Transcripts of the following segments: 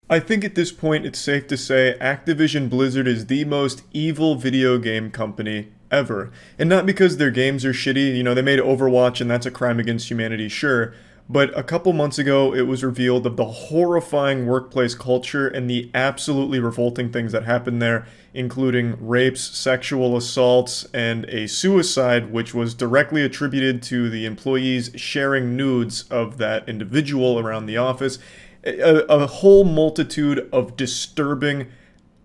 I think at this point it's safe to say Activision Blizzard is the most evil video game company ever. And not because their games are shitty, they made Overwatch and that's a crime against humanity, sure. But a couple months ago, it was revealed of the horrifying workplace culture and the absolutely revolting things that happened there, including rapes, sexual assaults, and a suicide, which was directly attributed to the employees sharing nudes of that individual around the office. A whole multitude of disturbing,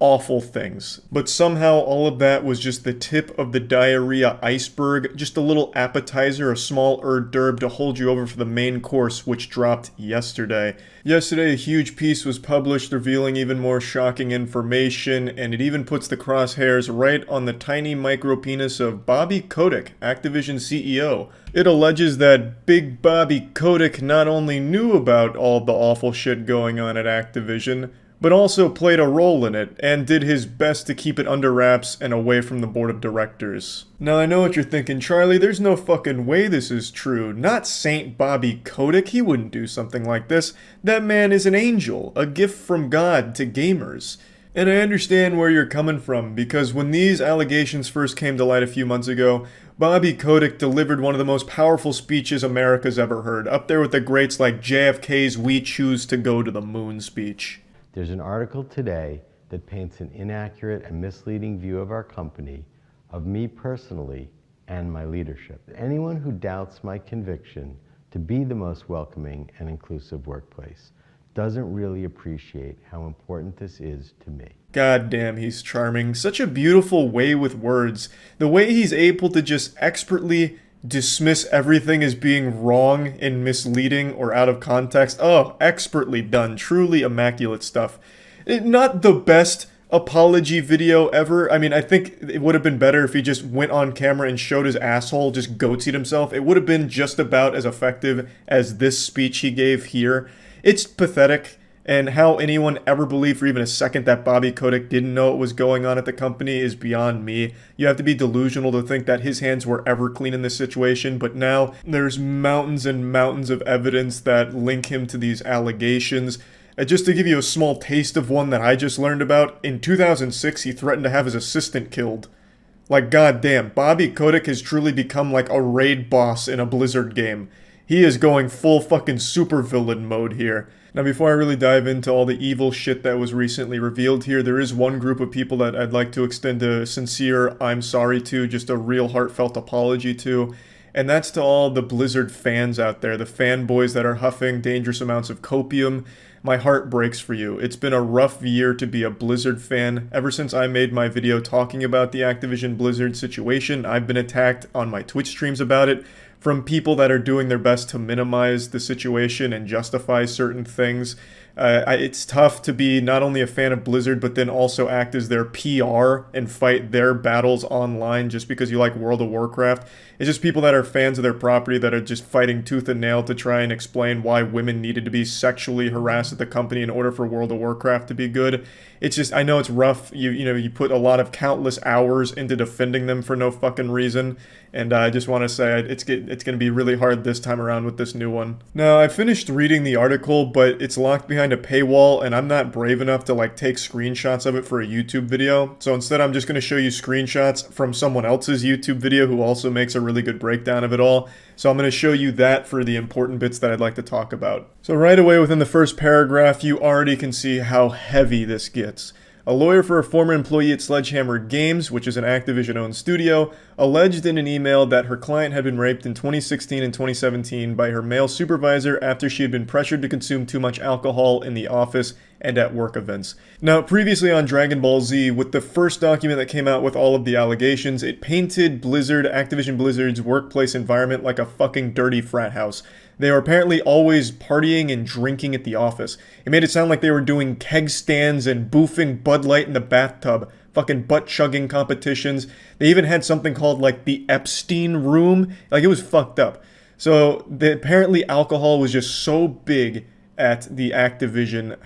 awful things. But somehow all of that was just the tip of the diarrhea iceberg, just a little appetizer, a small hors d'oeuvre to hold you over for the main course, which dropped yesterday. Yesterday, a huge piece was published revealing even more shocking information, and it even puts the crosshairs right on the tiny micro penis of Bobby Kotick, Activision CEO. It alleges that Big Bobby Kotick not only knew about all the awful shit going on at Activision, but also played a role in it, and did his best to keep it under wraps and away from the board of directors. Now I know what you're thinking, Charlie, there's no fucking way this is true. Not Saint Bobby Kotick, he wouldn't do something like this. That man is an angel, a gift from God to gamers. And I understand where you're coming from, because when these allegations first came to light a few months ago, Bobby Kotick delivered one of the most powerful speeches America's ever heard, up there with the greats like JFK's "We choose to go to the moon" speech. There's an article today that paints an inaccurate and misleading view of our company, of me personally, and my leadership. Anyone who doubts my conviction to be the most welcoming and inclusive workplace doesn't really appreciate how important this is to me. God damn, he's charming. Such a beautiful way with words. The way he's able to just expertly dismiss everything as being wrong and misleading or out of context. Oh, expertly done. Truly immaculate stuff. Not the best apology video ever. I mean, I think it would have been better if he just went on camera and showed his asshole, just goatsied himself. It would have been just about as effective as this speech he gave here. It's pathetic. And how anyone ever believed for even a second that Bobby Kotick didn't know what was going on at the company is beyond me. You have to be delusional to think that his hands were ever clean in this situation, but now there's mountains and mountains of evidence that link him to these allegations. Just to give you a small taste of one that I just learned about, in 2006 he threatened to have his assistant killed. Like, goddamn, Bobby Kotick has truly become like a raid boss in a Blizzard game. He is going full fucking supervillain mode here. Now, before I really dive into all the evil shit that was recently revealed here, there is one group of people that I'd like to extend a sincere I'm sorry to, just a real heartfelt apology to, and that's to all the Blizzard fans out there, the fanboys that are huffing dangerous amounts of copium. My heart breaks for you. It's been a rough year to be a Blizzard fan. Ever since I made my video talking about the Activision Blizzard situation, I've been attacked on my Twitch streams about it from people that are doing their best to minimize the situation and justify certain things. It's tough to be not only a fan of Blizzard, but then also act as their PR and fight their battles online just because you like World of Warcraft. It's just people that are fans of their property that are just fighting tooth and nail to try and explain why women needed to be sexually harassed at the company in order for World of Warcraft to be good. It's just, I know it's rough. You put a lot of countless hours into defending them for no fucking reason. And I just want to say it's going to be really hard this time around with this new one. Now, I finished reading the article, but it's locked behind a paywall, and I'm not brave enough to take screenshots of it for a YouTube video. So instead, I'm just going to show you screenshots from someone else's YouTube video who also makes a really good breakdown of it all. So I'm going to show you that for the important bits that I'd like to talk about. So right away within the first paragraph, you already can see how heavy this gets. A lawyer for a former employee at Sledgehammer Games, which is an Activision-owned studio, alleged in an email that her client had been raped in 2016 and 2017 by her male supervisor after she had been pressured to consume too much alcohol in the office and at work events. Now, previously on Dragon Ball Z, with the first document that came out with all of the allegations, it painted Activision Blizzard's workplace environment like a fucking dirty frat house. They were apparently always partying and drinking at the office. It made it sound like they were doing keg stands and boofing Bud Light in the bathtub, fucking butt-chugging competitions. They even had something called, the Epstein Room. It was fucked up. So, apparently alcohol was just so big at the Activision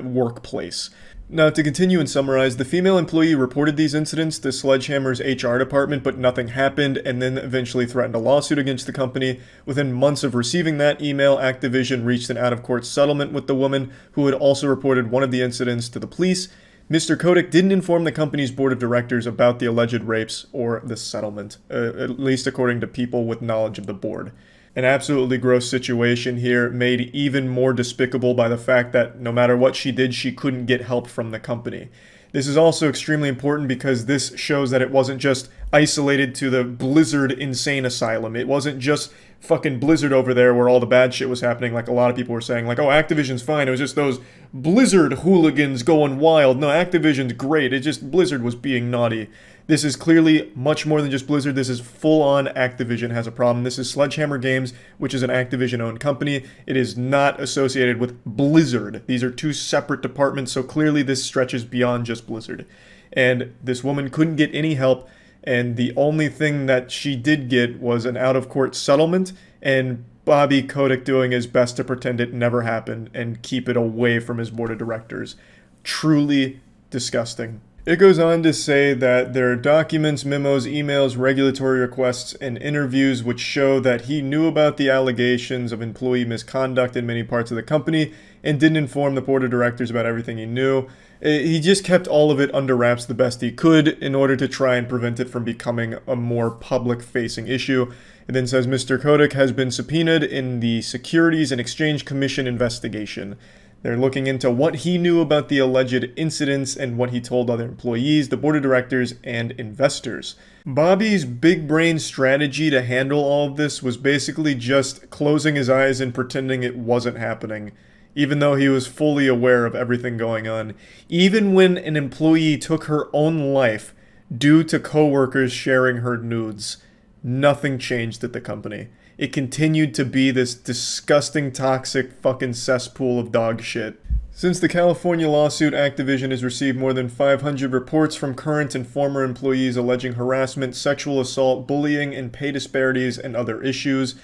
workplace. Now, to continue and summarize, the female employee reported these incidents to Sledgehammer's HR department, but nothing happened, and then eventually threatened a lawsuit against the company. Within months of receiving that email, Activision reached an out-of-court settlement with the woman, who had also reported one of the incidents to the police. Mr. Kotick didn't inform the company's board of directors about the alleged rapes or the settlement, at least according to people with knowledge of the board. An absolutely gross situation here, made even more despicable by the fact that no matter what she did, she couldn't get help from the company. This is also extremely important because this shows that it wasn't just isolated to the Blizzard insane asylum. It wasn't just fucking Blizzard over there where all the bad shit was happening, like a lot of people were saying, like, oh, Activision's fine. It was just those Blizzard hooligans going wild. No, Activision's great. It just Blizzard was being naughty. This is clearly much more than just Blizzard. This is full-on Activision has a problem. This is Sledgehammer Games, which is an Activision-owned company. It is not associated with Blizzard. These are two separate departments, so clearly this stretches beyond just Blizzard. And this woman couldn't get any help, and the only thing that she did get was an out-of-court settlement, and Bobby Kotick doing his best to pretend it never happened and keep it away from his board of directors. Truly disgusting. It goes on to say that there are documents, memos, emails, regulatory requests, and interviews which show that he knew about the allegations of employee misconduct in many parts of the company and didn't inform the board of directors about everything he knew. He just kept all of it under wraps the best he could in order to try and prevent it from becoming a more public-facing issue. It then says Mr. Kotick has been subpoenaed in the Securities and Exchange Commission investigation. They're looking into what he knew about the alleged incidents and what he told other employees, the board of directors, and investors. Bobby's big brain strategy to handle all of this was basically just closing his eyes and pretending it wasn't happening, even though he was fully aware of everything going on. Even when an employee took her own life due to coworkers sharing her nudes, nothing changed at the company. It continued to be this disgusting, toxic fucking cesspool of dog shit. Since the California lawsuit, Activision has received more than 500 reports from current and former employees alleging harassment, sexual assault, bullying, and pay disparities and other issues.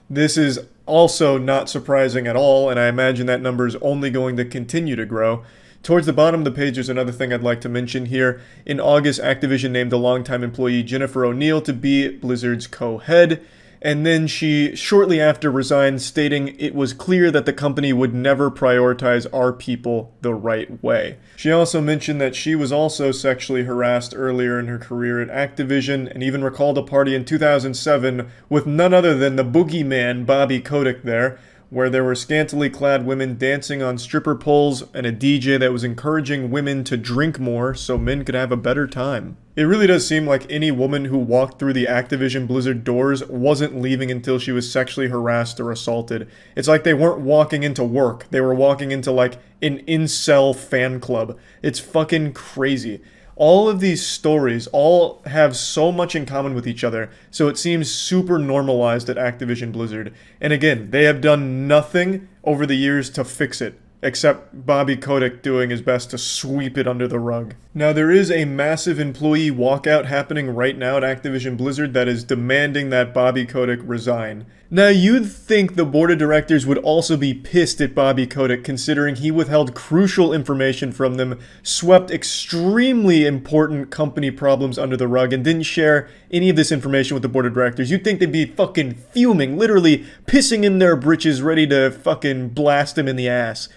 This is also not surprising at all, and I imagine that number is only going to continue to grow. Towards the bottom of the page, there's another thing I'd like to mention here. In August, Activision named a longtime employee, Jennifer O'Neill, to be Blizzard's co-head. And then she shortly after resigned, stating it was clear that the company would never prioritize our people the right way. She also mentioned that she was also sexually harassed earlier in her career at Activision, and even recalled a party in 2007 with none other than the boogeyman Bobby Kotick there, where there were scantily clad women dancing on stripper poles and a DJ that was encouraging women to drink more so men could have a better time. It really does seem like any woman who walked through the Activision Blizzard doors wasn't leaving until she was sexually harassed or assaulted. It's like they weren't walking into work. They were walking into like an incel fan club. It's fucking crazy. All of these stories all have so much in common with each other, so it seems super normalized at Activision Blizzard. And again, they have done nothing over the years to fix it, except Bobby Kotick doing his best to sweep it under the rug. Now, there is a massive employee walkout happening right now at Activision Blizzard that is demanding that Bobby Kotick resign. Now, you'd think the board of directors would also be pissed at Bobby Kotick, considering he withheld crucial information from them, swept extremely important company problems under the rug, and didn't share any of this information with the board of directors. You'd think they'd be fucking fuming, literally pissing in their britches, ready to fucking blast him in the ass.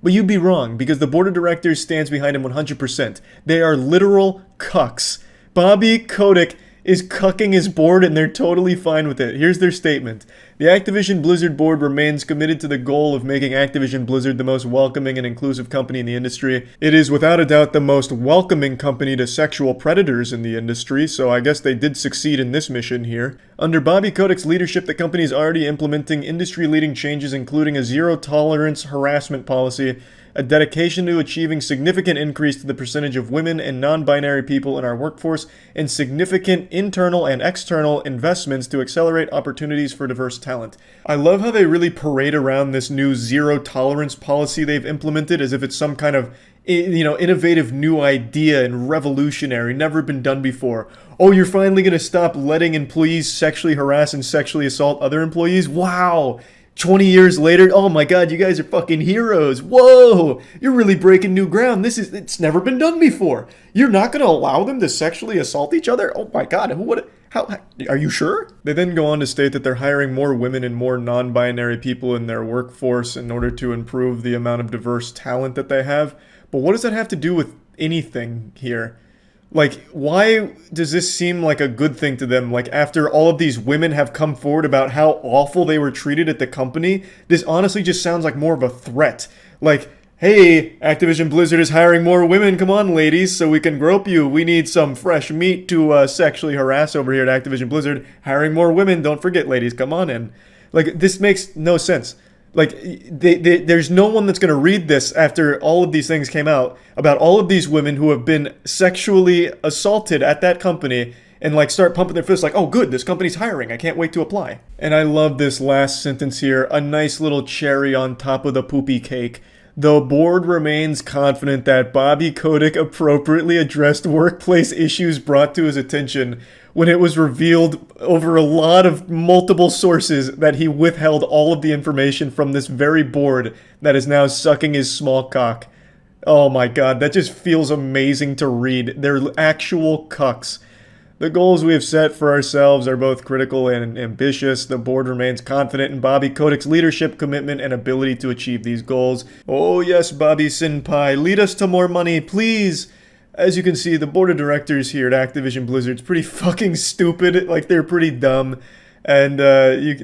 But you'd be wrong, because the board of directors stands behind him 100%. They are literal cucks. Bobby Kotick is cucking his board, and they're totally fine with it. Here's their statement. The Activision Blizzard board remains committed to the goal of making Activision Blizzard the most welcoming and inclusive company in the industry. It is without a doubt the most welcoming company to sexual predators in the industry, so I guess they did succeed in this mission here. Under Bobby Kotick's leadership, the company is already implementing industry-leading changes, including a zero-tolerance harassment policy, a dedication to achieving significant increase to the percentage of women and non-binary people in our workforce, and significant internal and external investments to accelerate opportunities for diverse talent. I love how they really parade around this new zero-tolerance policy they've implemented as if it's some kind of innovative new idea and revolutionary, never been done before. Oh, you're finally going to stop letting employees sexually harass and sexually assault other employees? Wow! 20 years later, oh my god, you guys are fucking heroes. Whoa, you're really breaking new ground. It's never been done before. You're not going to allow them to sexually assault each other? Oh my god, how, are you sure? They then go on to state that they're hiring more women and more non-binary people in their workforce in order to improve the amount of diverse talent that they have. But what does that have to do with anything here? Like, why does this seem like a good thing to them? Like, after all of these women have come forward about how awful they were treated at the company, this honestly just sounds like more of a threat. Like, hey, Activision Blizzard is hiring more women. Come on, ladies, so we can grope you. We need some fresh meat to sexually harass over here at Activision Blizzard. Hiring more women. Don't forget, ladies, come on in. Like, this makes no sense. Like, there's no one that's going to read this after all of these things came out about all of these women who have been sexually assaulted at that company and, like, start pumping their fists like, oh, good, this company's hiring. I can't wait to apply. And I love this last sentence here, a nice little cherry on top of the poopy cake. The board remains confident that Bobby Kotick appropriately addressed workplace issues brought to his attention when it was revealed over a lot of multiple sources that he withheld all of the information from this very board that is now sucking his small cock. Oh my god, that just feels amazing to read. They're actual cucks. The goals we have set for ourselves are both critical and ambitious. The board remains confident in Bobby Kotick's leadership, commitment, and ability to achieve these goals. Oh yes, Bobby Senpai, lead us to more money, please! As you can see, the board of directors here at Activision Blizzard's pretty fucking stupid. Like, they're pretty dumb. And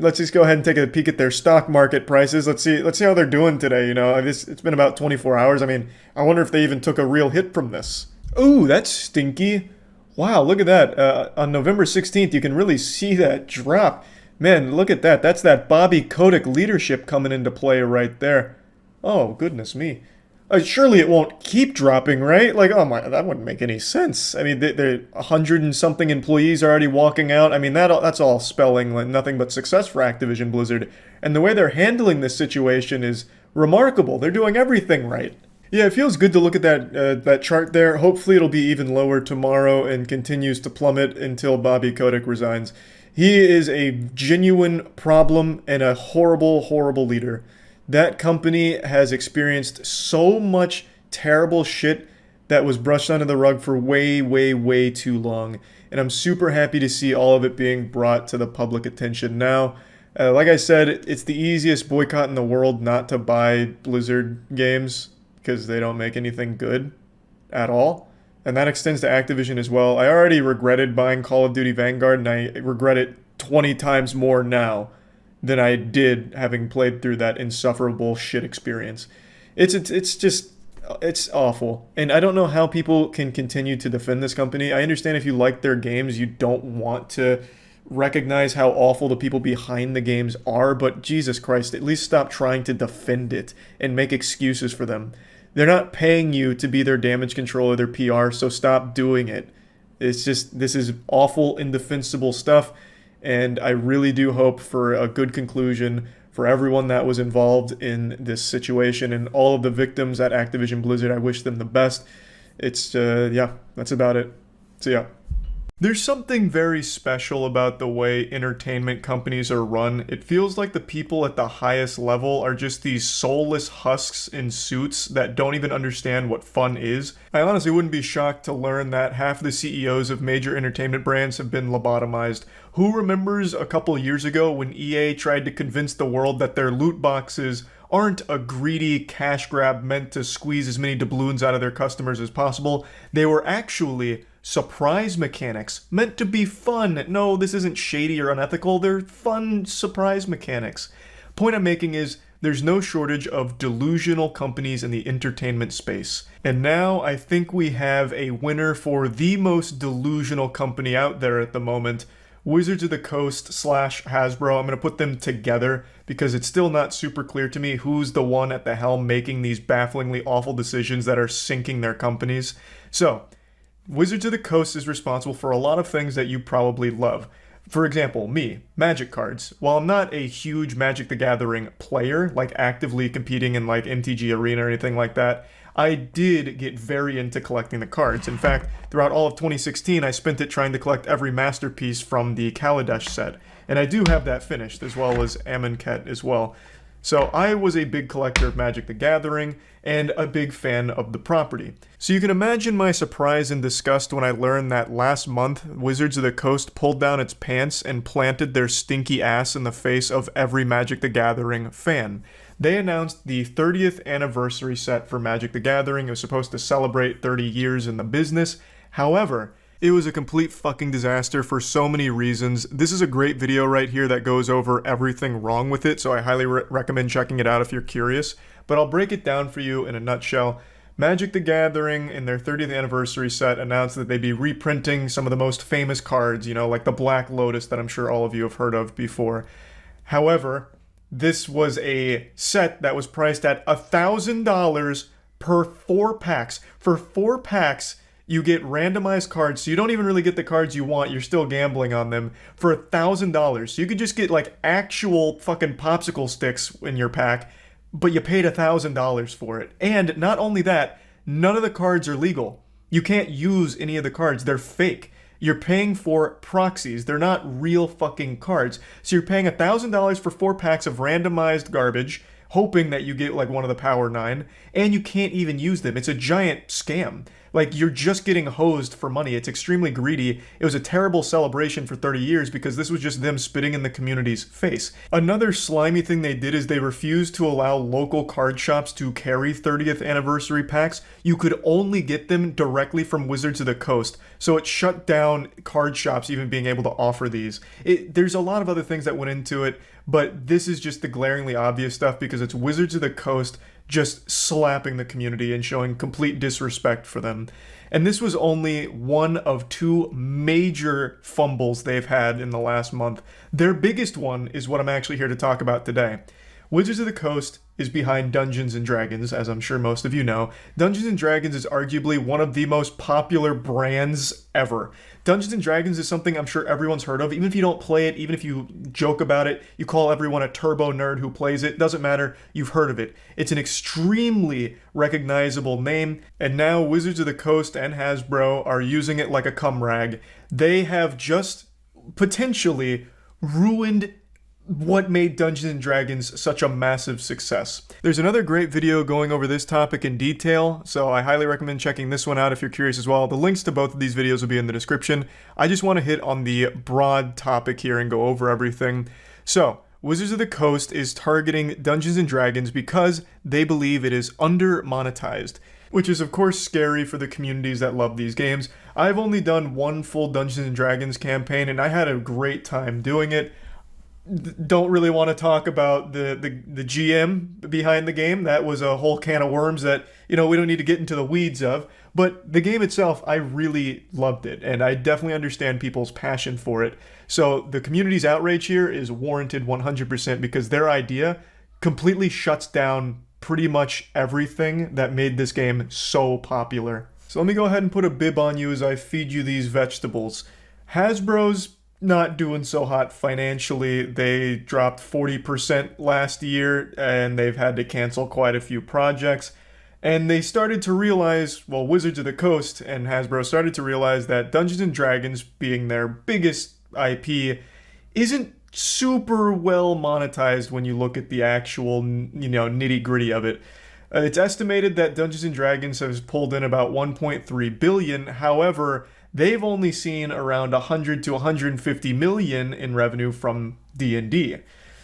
let's just go ahead and take a peek at their stock market prices. Let's see how they're doing today. You know, it's been about 24 hours. I mean, I wonder if they even took a real hit from this. Ooh, that's stinky. Wow, look at that. On November 16th, you can really see that drop. Man, look at that. That's that Bobby Kotick leadership coming into play right there. Oh, goodness me. Surely it won't keep dropping, right? Like, oh my, that wouldn't make any sense. I mean, they're 100 and something employees are already walking out. I mean, that's all spelling like nothing but success for Activision Blizzard. And the way they're handling this situation is remarkable. They're doing everything right. Yeah, it feels good to look at that chart there. Hopefully it'll be even lower tomorrow and continues to plummet until Bobby Kotick resigns. He is a genuine problem and a horrible, horrible leader. That company has experienced so much terrible shit that was brushed under the rug for way, way, way too long. And I'm super happy to see all of it being brought to the public attention now. Like I said, it's the easiest boycott in the world not to buy Blizzard games because they don't make anything good at all. And that extends to Activision as well. I already regretted buying Call of Duty Vanguard, and I regret it 20 times more now than I did having played through that insufferable shit experience. It's awful. And I don't know how people can continue to defend this company. I understand if you like their games, you don't want to recognize how awful the people behind the games are, but Jesus Christ, at least stop trying to defend it and make excuses for them. They're not paying you to be their damage control or their PR, so stop doing it. It's just, this is awful, indefensible stuff. And I really do hope for a good conclusion for everyone that was involved in this situation and all of the victims at Activision Blizzard. I wish them the best. Yeah, that's about it. See ya. There's something very special about the way entertainment companies are run. It feels like the people at the highest level are just these soulless husks in suits that don't even understand what fun is. I honestly wouldn't be shocked to learn that half the CEOs of major entertainment brands have been lobotomized. Who remembers a couple years ago when EA tried to convince the world that their loot boxes aren't a greedy cash grab meant to squeeze as many doubloons out of their customers as possible? They were actually surprise mechanics meant to be fun. No, this isn't shady or unethical. They're fun surprise mechanics. Point I'm making is there's no shortage of delusional companies in the entertainment space. And now I think we have a winner for the most delusional company out there at the moment. Wizards of the Coast / Hasbro. I'm going to put them together because it's still not super clear to me who's the one at the helm making these bafflingly awful decisions that are sinking their companies. So, Wizards of the Coast is responsible for a lot of things that you probably love. For example, me, Magic cards. While I'm not a huge Magic the Gathering player, like actively competing in like MTG Arena or anything like that, I did get very into collecting the cards. In fact, throughout all of 2016, I spent it trying to collect every masterpiece from the Kaladesh set. And I do have that finished, as well as Amonkhet as well. So I was a big collector of Magic the Gathering and a big fan of the property. So you can imagine my surprise and disgust when I learned that last month, Wizards of the Coast pulled down its pants and planted their stinky ass in the face of every Magic the Gathering fan. They announced the 30th anniversary set for Magic the Gathering. It was supposed to celebrate 30 years in the business. However, it was a complete fucking disaster for so many reasons. This is a great video right here that goes over everything wrong with it, so I highly recommend checking it out if you're curious. But I'll break it down for you in a nutshell. Magic the Gathering, in their 30th anniversary set, announced that they'd be reprinting some of the most famous cards, you know, like the Black Lotus that I'm sure all of you have heard of before. However, this was a set that was priced at $1,000 per 4 packs. For 4 packs, you get randomized cards, so you don't even really get the cards you want, you're still gambling on them, for $1,000. So you could just get like actual fucking popsicle sticks in your pack, but you paid $1,000 for it. And not only that, none of the cards are legal. You can't use any of the cards, they're fake. You're paying for proxies, they're not real fucking cards. So you're paying $1,000 for 4 packs of randomized garbage, hoping that you get like one of the Power 9, and you can't even use them. It's a giant scam. Like, you're just getting hosed for money. It's extremely greedy. It was a terrible celebration for 30 years because this was just them spitting in the community's face. Another slimy thing they did is they refused to allow local card shops to carry 30th anniversary packs. You could only get them directly from Wizards of the Coast, so it shut down card shops even being able to offer these. There's a lot of other things that went into it, but this is just the glaringly obvious stuff because it's Wizards of the Coast just slapping the community and showing complete disrespect for them. And this was only one of 2 major fumbles they've had in the last month. Their biggest one is what I'm actually here to talk about today. Wizards of the Coast is behind Dungeons & Dragons, as I'm sure most of you know. Dungeons & Dragons is arguably one of the most popular brands ever. Dungeons & Dragons is something I'm sure everyone's heard of. Even if you don't play it, even if you joke about it, you call everyone a turbo nerd who plays it, doesn't matter, you've heard of it. It's an extremely recognizable name, and now Wizards of the Coast and Hasbro are using it like a cum rag. They have just potentially ruined what made Dungeons & Dragons such a massive success. There's another great video going over this topic in detail, so I highly recommend checking this one out if you're curious as well. The links to both of these videos will be in the description. I just want to hit on the broad topic here and go over everything. So, Wizards of the Coast is targeting Dungeons & Dragons because they believe it is under-monetized, which is of course scary for the communities that love these games. I've only done one full Dungeons & Dragons campaign, and I had a great time doing it. Don't really want to talk about the GM behind the game. That was a whole can of worms that, you know, we don't need to get into the weeds of. But the game itself, I really loved it, and I definitely understand people's passion for it. So the community's outrage here is warranted 100% because their idea completely shuts down pretty much everything that made this game so popular. So let me go ahead and put a bib on you as I feed you these vegetables. Hasbro's not doing so hot financially. They dropped 40% last year, and they've had to cancel quite a few projects. And they started to realize, well, Wizards of the Coast and Hasbro started to realize that Dungeons & Dragons, being their biggest IP, isn't super well monetized when you look at the actual, you know, nitty-gritty of it. It's estimated that Dungeons & Dragons has pulled in about $1.3 billion. However, they've only seen around 100 to 150 million in revenue from D&D.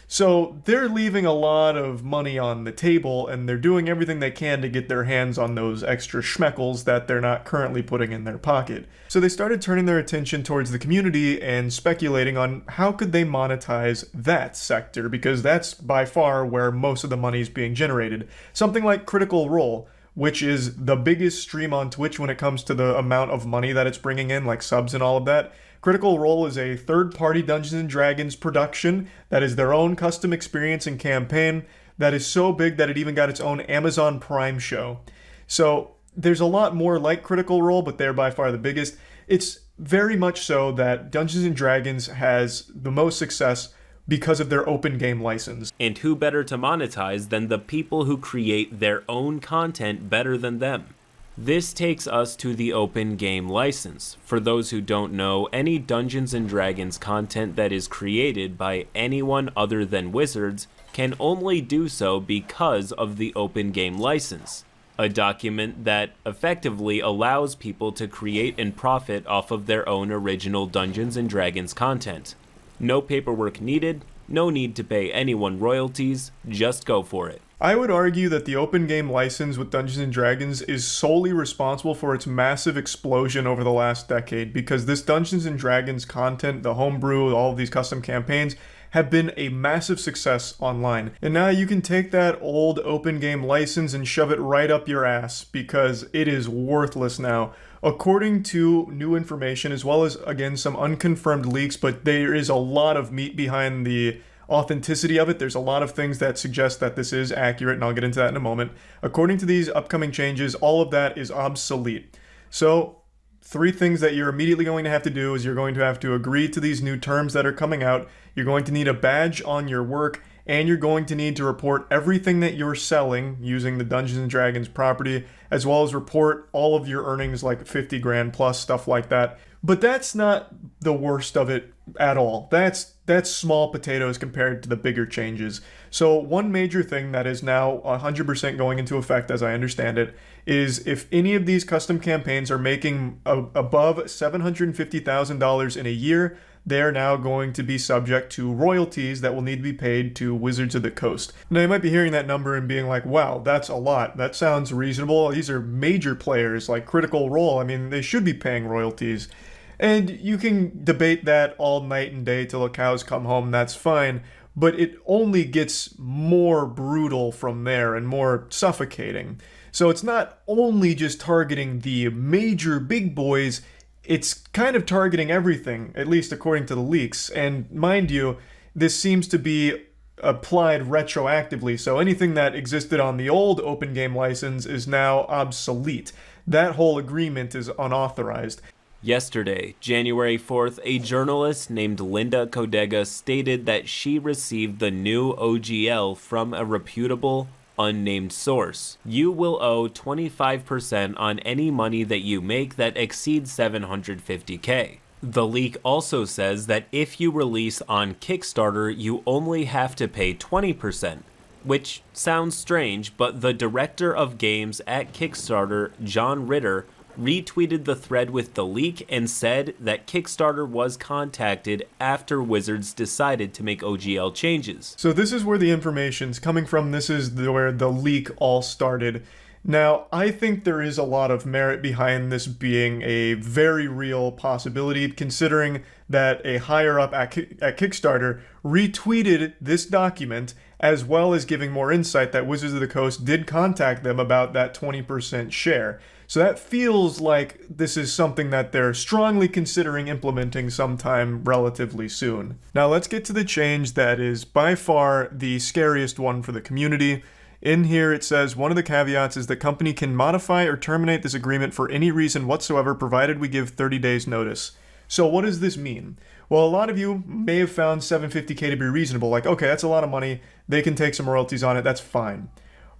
So they're leaving a lot of money on the table, and they're doing everything they can to get their hands on those extra schmeckles that they're not currently putting in their pocket. So they started turning their attention towards the community and speculating on how could they monetize that sector, because that's by far where most of the money is being generated. Something like Critical Role, which is the biggest stream on Twitch when it comes to the amount of money that it's bringing in, like subs and all of that. Critical Role is a third-party Dungeons & Dragons production that is their own custom experience and campaign that is so big that it even got its own Amazon Prime show. So there's a lot more like Critical Role, but they're by far the biggest. It's very much so that Dungeons & Dragons has the most success because of their open game license. And who better to monetize than the people who create their own content better than them? This takes us to the open game license. For those who don't know, any Dungeons & Dragons content that is created by anyone other than Wizards can only do so because of the open game license, a document that effectively allows people to create and profit off of their own original Dungeons & Dragons content. No paperwork needed, no need to pay anyone royalties, just go for it. I would argue that the open game license with Dungeons & Dragons is solely responsible for its massive explosion over the last decade, because this Dungeons & Dragons content, the homebrew, all of these custom campaigns, have been a massive success online. And now you can take that old open game license and shove it right up your ass, because it is worthless now. According to new information, as well as, again, some unconfirmed leaks, but there is a lot of meat behind the authenticity of it. There's a lot of things that suggest that this is accurate, and I'll get into that in a moment. According to these upcoming changes, all of that is obsolete. So, 3 things that you're immediately going to have to do is you're going to have to agree to these new terms that are coming out. You're going to need a badge on your work, and you're going to need to report everything that you're selling using the Dungeons & Dragons property, as well as report all of your earnings, like 50 grand plus, stuff like that. But that's not the worst of it at all. That's small potatoes compared to the bigger changes. So one major thing that is now 100% going into effect, as I understand it, is if any of these custom campaigns are making above $750,000 in a year, they're now going to be subject to royalties that will need to be paid to Wizards of the Coast. Now, you might be hearing that number and being like, wow, that's a lot. That sounds reasonable. These are major players like Critical Role. I mean, they should be paying royalties. And you can debate that all night and day till the cows come home, that's fine, but it only gets more brutal from there and more suffocating. So it's not only just targeting the major big boys, it's kind of targeting everything, at least according to the leaks. And mind you, this seems to be applied retroactively, so anything that existed on the old open game license is now obsolete. That whole agreement is unauthorized. Yesterday, January 4th, a journalist named Linda Codega stated that she received the new OGL from a reputable, unnamed source. You will owe 25% on any money that you make that exceeds $750K. The leak also says that if you release on Kickstarter, you only have to pay 20%. Which sounds strange, but the director of games at Kickstarter, John Ritter, retweeted the thread with the leak and said that Kickstarter was contacted after Wizards decided to make OGL changes. So this is where the information's coming from. This is where the leak all started. Now, I think there is a lot of merit behind this being a very real possibility, considering that a higher up at Kickstarter retweeted this document, as well as giving more insight that Wizards of the Coast did contact them about that 20% share. So that feels like this is something that they're strongly considering implementing sometime relatively soon. Now let's get to the change that is by far the scariest one for the community. In here it says, one of the caveats is the company can modify or terminate this agreement for any reason whatsoever, provided we give 30 days notice. So what does this mean? Well, a lot of you may have found $750K to be reasonable. Like, okay, that's a lot of money. They can take some royalties on it. That's fine.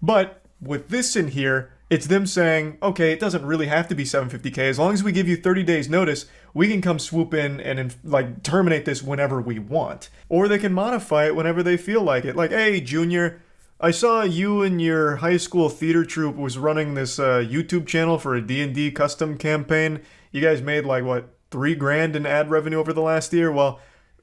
But with this in here, it's them saying, okay, it doesn't really have to be $750K. As long as we give you 30 days notice, we can come swoop in and terminate this whenever we want. Or they can modify it whenever they feel like it. Like, hey, Junior, I saw you and your high school theater troupe was running this YouTube channel for a D&D custom campaign. You guys made $3,000 in ad revenue over the last year. Well,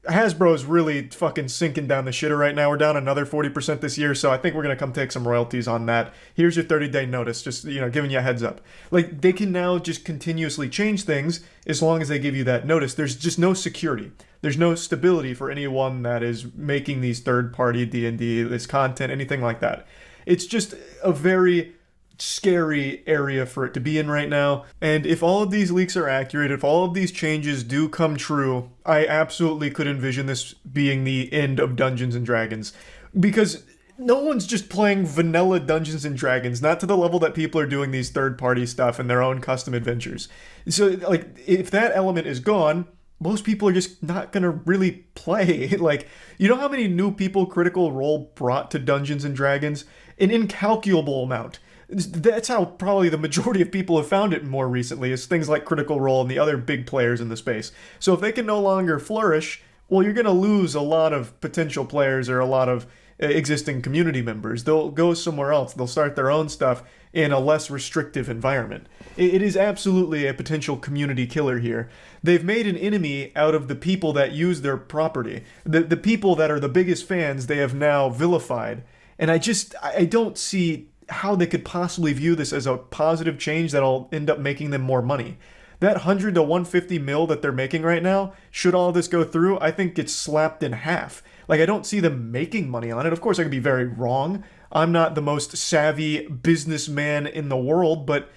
Hasbro's really fucking sinking down the shitter right now. We're down another 40% this year, so I think we're going to come take some royalties on that. Here's your 30-day notice, just, giving you a heads up. Like, they can now just continuously change things as long as they give you that notice. There's just no security. There's no stability for anyone that is making these third-party D&D, this content, anything like that. It's just a very scary area for it to be in right now. And if all of these leaks are accurate, if all of these changes do come true, I absolutely could envision this being the end of Dungeons and Dragons. Because no one's just playing vanilla Dungeons and Dragons, not to the level that people are doing these third-party stuff and their own custom adventures. So, if that element is gone, most people are just not gonna really play. Like, you know how many new people Critical Role brought to Dungeons and Dragons? An incalculable amount. That's how probably the majority of people have found it more recently, is things like Critical Role and the other big players in the space. So if they can no longer flourish, well, you're gonna lose a lot of potential players or a lot of existing community members. They'll go somewhere else. They'll start their own stuff in a less restrictive environment. It is absolutely a potential community killer here. They've made an enemy out of the people that use their property. The people that are the biggest fans, they have now vilified. And I don't see how they could possibly view this as a positive change that'll end up making them more money. That 100 to 150 mil that they're making right now, should all this go through, I think gets slapped in half. Like, I don't see them making money on it. Of course, I could be very wrong. I'm not the most savvy businessman in the world, but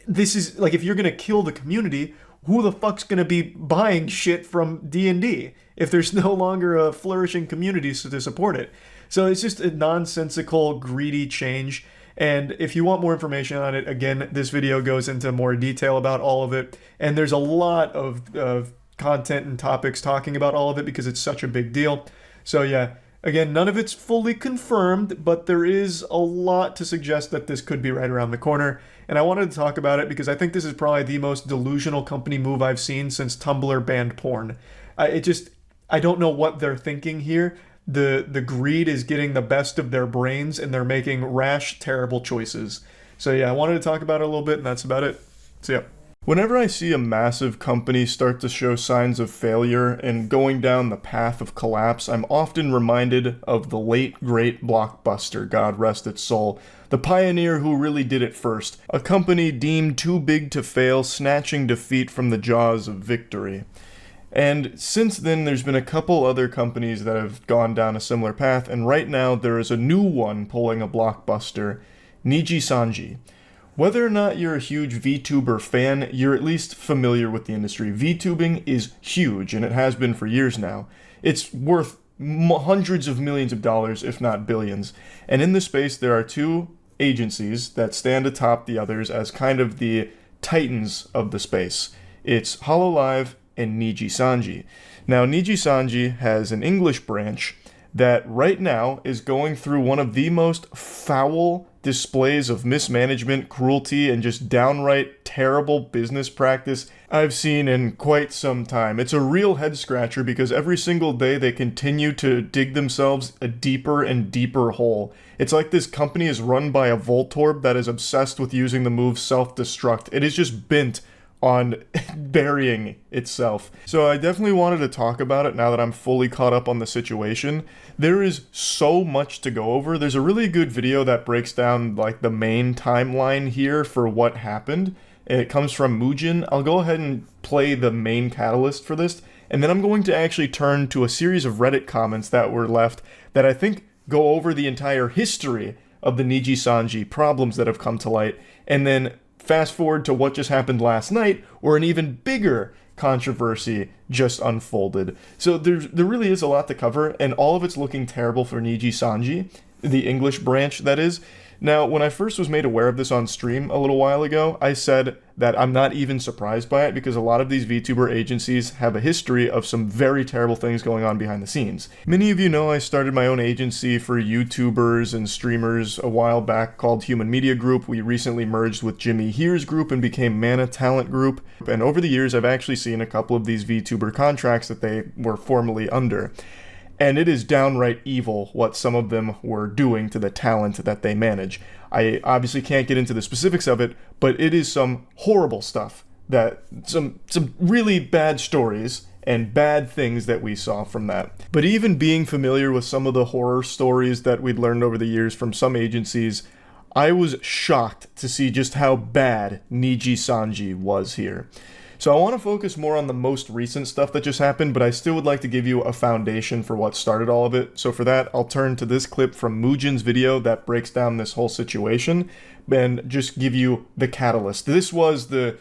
this is, like, if you're gonna kill the community, who the fuck's gonna be buying shit from D&D if there's no longer a flourishing community to support it? So it's just a nonsensical, greedy change. And if you want more information on it, again, this video goes into more detail about all of it. And there's a lot of content and topics talking about all of it because it's such a big deal. So yeah, again, none of it's fully confirmed, but there is a lot to suggest that this could be right around the corner. And I wanted to talk about it because I think this is probably the most delusional company move I've seen since Tumblr banned porn. I don't know what they're thinking here. The greed is getting the best of their brains, and they're making rash, terrible choices. So yeah, I wanted to talk about it a little bit, and that's about it. So yeah. Whenever I see a massive company start to show signs of failure and going down the path of collapse, I'm often reminded of the late, great Blockbuster, God rest its soul, the pioneer who really did it first, a company deemed too big to fail, snatching defeat from the jaws of victory. And since then, there's been a couple other companies that have gone down a similar path, and right now there is a new one pulling a Blockbuster, Niji-Sanji. Whether or not you're a huge VTuber fan, you're at least familiar with the industry. VTubing is huge, and it has been for years now. It's worth hundreds of millions of dollars, if not billions. And in this space, there are two agencies that stand atop the others as kind of the titans of the space. It's HoloLive and Niji-Sanji. Now, Niji-Sanji has an English branch that right now is going through one of the most foul displays of mismanagement, cruelty, and just downright terrible business practice I've seen in quite some time. It's a real head scratcher because every single day they continue to dig themselves a deeper and deeper hole. It's like this company is run by a Voltorb that is obsessed with using the move self-destruct. It is just bent on burying itself. So I definitely wanted to talk about it now that I'm fully caught up on the situation. There is so much to go over. There's a really good video that breaks down like the main timeline here for what happened. It comes from Mugen. I'll go ahead and play the main catalyst for this, and then I'm going to actually turn to a series of Reddit comments that were left that I think go over the entire history of the Niji-Sanji problems that have come to light, and then fast forward to what just happened last night, where an even bigger controversy just unfolded. So there really is a lot to cover, and all of it's looking terrible for Niji-Sanji, the English branch, that is. Now, when I first was made aware of this on stream a little while ago, I said that I'm not even surprised by it because a lot of these VTuber agencies have a history of some very terrible things going on behind the scenes. Many of you know I started my own agency for YouTubers and streamers a while back called Human Media Group. We recently merged with Jimmy Here's group and became Mana Talent Group. And over the years, I've actually seen a couple of these VTuber contracts that they were formerly under. And it is downright evil what some of them were doing to the talent that they manage. I obviously can't get into the specifics of it, but it is some horrible stuff, that some really bad stories and bad things that we saw from that. But even being familiar with some of the horror stories that we'd learned over the years from some agencies, I was shocked to see just how bad Niji-Sanji was here. So I want to focus more on the most recent stuff that just happened, but I still would like to give you a foundation for what started all of it. So for that, I'll turn to this clip from Mugen's video that breaks down this whole situation and just give you the catalyst. This was the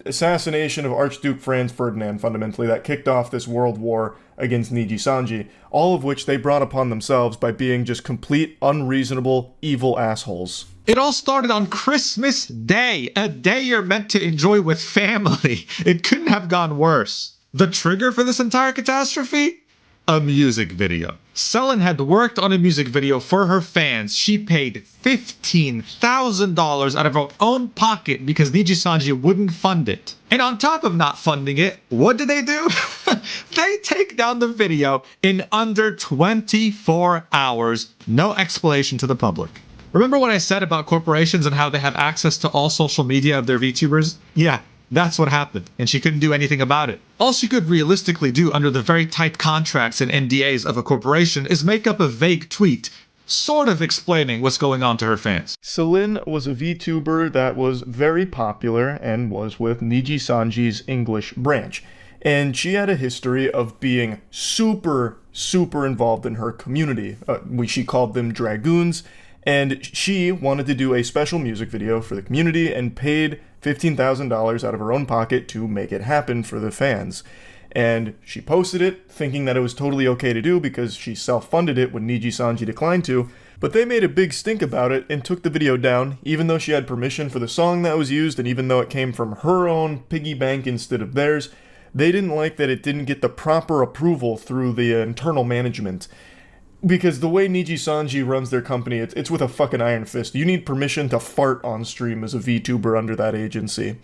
assassination of Archduke Franz Ferdinand, fundamentally, that kicked off this world war against Niji-Sanji, all of which they brought upon themselves by being just complete, unreasonable, evil assholes. It all started on Christmas Day, a day you're meant to enjoy with family. It couldn't have gone worse. The trigger for this entire catastrophe? A music video. Selin had worked on a music video for her fans. She paid $15,000 out of her own pocket because Niji Sanji wouldn't fund it. And on top of not funding it, what did they do? They take down the video in under 24 hours. No explanation to the public. Remember what I said about corporations and how they have access to all social media of their VTubers? Yeah, that's what happened, and she couldn't do anything about it. All she could realistically do under the very tight contracts and NDAs of a corporation is make up a vague tweet, sort of explaining what's going on to her fans. Selin was a VTuber that was very popular and was with Niji Sanji's English branch. And she had a history of being super involved in her community. She called them Dragoons. And she wanted to do a special music video for the community and paid $15,000 out of her own pocket to make it happen for the fans. And she posted it, thinking that it was totally okay to do because she self-funded it when Niji Sanji declined to, but they made a big stink about it and took the video down, even though she had permission for the song that was used and even though it came from her own piggy bank instead of theirs. They didn't like that it didn't get the proper approval through the internal management. Because the way Niji Sanji runs their company, it's with a fucking iron fist. You need permission to fart on stream as a VTuber under that agency.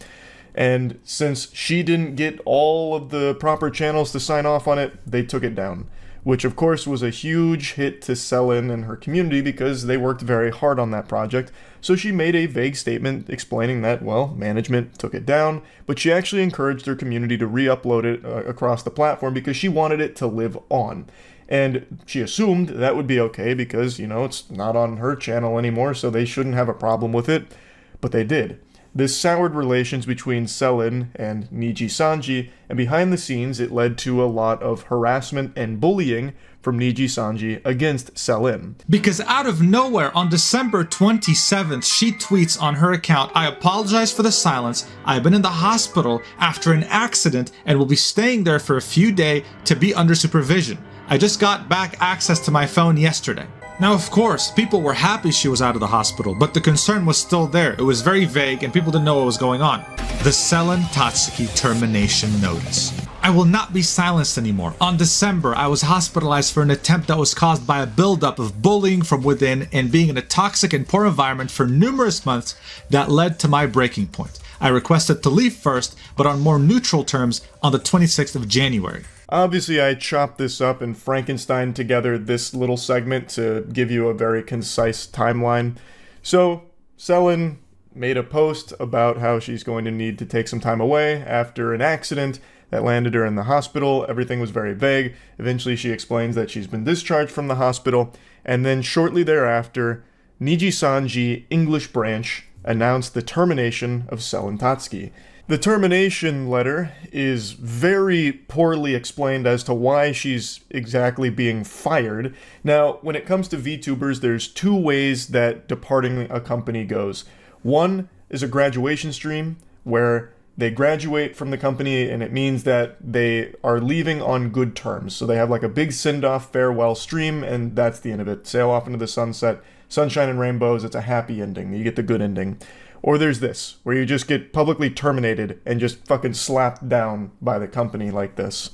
And since she didn't get all of the proper channels to sign off on it, they took it down. Which of course was a huge hit to Selin and her community because they worked very hard on that project. So she made a vague statement explaining that, well, management took it down, but she actually encouraged her community to re-upload it across the platform because she wanted it to live on. And she assumed that would be okay because, it's not on her channel anymore, so they shouldn't have a problem with it. But they did. This soured relations between Selin and Niji Sanji, and behind the scenes it led to a lot of harassment and bullying from Niji Sanji against Selin. Because out of nowhere, on December 27th, she tweets on her account, "I apologize for the silence. I've been in the hospital after an accident and will be staying there for a few days to be under supervision. I just got back access to my phone yesterday." Now, of course, people were happy she was out of the hospital, but the concern was still there. It was very vague and people didn't know what was going on. The Selin Tatsuki termination notice. "I will not be silenced anymore. On December, I was hospitalized for an attempt that was caused by a buildup of bullying from within and being in a toxic and poor environment for numerous months that led to my breaking point. I requested to leave first, but on more neutral terms on the 26th of January. Obviously, I chopped this up and Frankenstein together this little segment to give you a very concise timeline. So, Selin made a post about how she's going to need to take some time away after an accident that landed her in the hospital. Everything was very vague. Eventually, she explains that she's been discharged from the hospital, and then shortly thereafter, Niji Sanji English branch announced the termination of Selin Tatsuki. The termination letter is very poorly explained as to why she's exactly being fired. Now, when it comes to VTubers, there's two ways that departing a company goes. One is a graduation stream, where they graduate from the company and it means that they are leaving on good terms. So they have like a big send-off farewell stream and that's the end of it. Sail off into the sunset, sunshine and rainbows, it's a happy ending. You get the good ending. Or there's this, where you just get publicly terminated and just fucking slapped down by the company like this.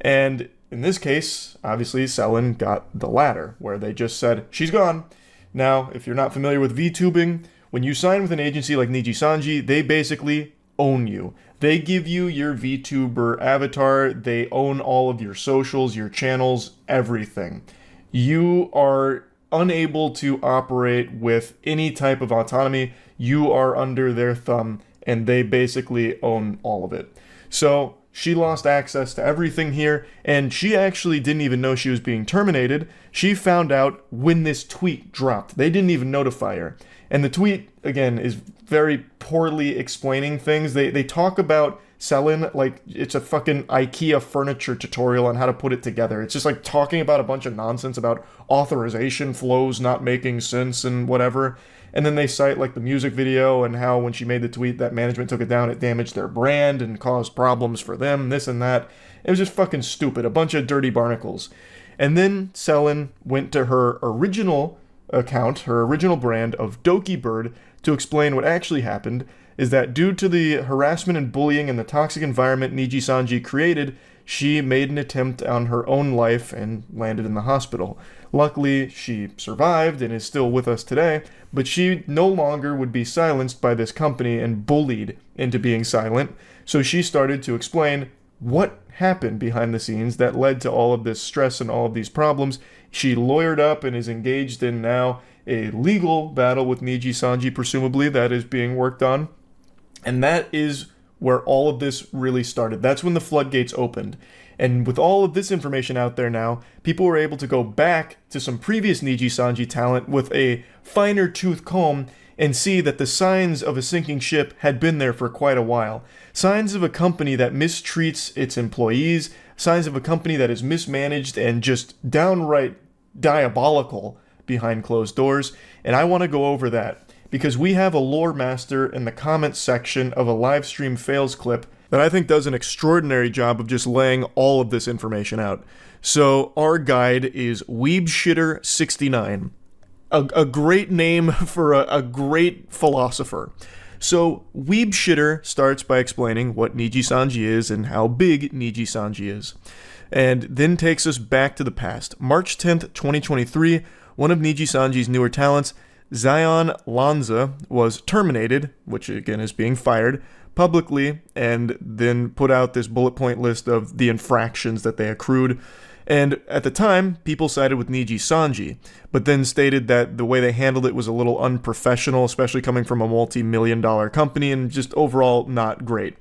And in this case, obviously, Selin got the latter, where they just said, she's gone. Now, if you're not familiar with VTubing, when you sign with an agency like Niji Sanji, they basically own you. They give you your VTuber avatar, they own all of your socials, your channels, everything. You are unable to operate with any type of autonomy. You are under their thumb, and they basically own all of it. So she lost access to everything here, and she actually didn't even know she was being terminated. She found out when this tweet dropped. They didn't even notify her. And the tweet, again, is very poorly explaining things. They talk about Selin like it's a fucking IKEA furniture tutorial on how to put it together. It's just like talking about a bunch of nonsense about authorization flows not making sense and whatever. And then they cite like the music video and how when she made the tweet that management took it down, it damaged their brand and caused problems for them, this and that. It was just fucking stupid, a bunch of dirty barnacles. And then Selin went to her original account, her original brand of Doki Bird, to explain what actually happened. is that due to the harassment and bullying and the toxic environment Niji Sanji created, she made an attempt on her own life and landed in the hospital. Luckily, she survived and is still with us today, but she no longer would be silenced by this company and bullied into being silent, so she started to explain what happened behind the scenes that led to all of this stress and all of these problems. She lawyered up and is engaged in now a legal battle with Niji Sanji, presumably, that is being worked on. And that is where all of this really started. That's when the floodgates opened. And with all of this information out there now, people were able to go back to some previous Niji Sanji talent with a finer tooth comb and see that the signs of a sinking ship had been there for quite a while. Signs of a company that mistreats its employees, signs of a company that is mismanaged and just downright diabolical behind closed doors. And I want to go over that because we have a lore master in the comments section of a live stream fails clip that I think does an extraordinary job of just laying all of this information out. So our guide is Weebshitter69. A great name for a great philosopher. So Weebshitter starts by explaining what Niji Sanji is and how big Niji Sanji is, and then takes us back to the past. March 10th, 2023, one of Niji Sanji's newer talents, Zion Lanza, was terminated, which again is being fired, publicly, and then put out this bullet point list of the infractions that they accrued. And at the time, people sided with Niji Sanji, but then stated that the way they handled it was a little unprofessional, especially coming from a multi-million-dollar company, and just overall not great.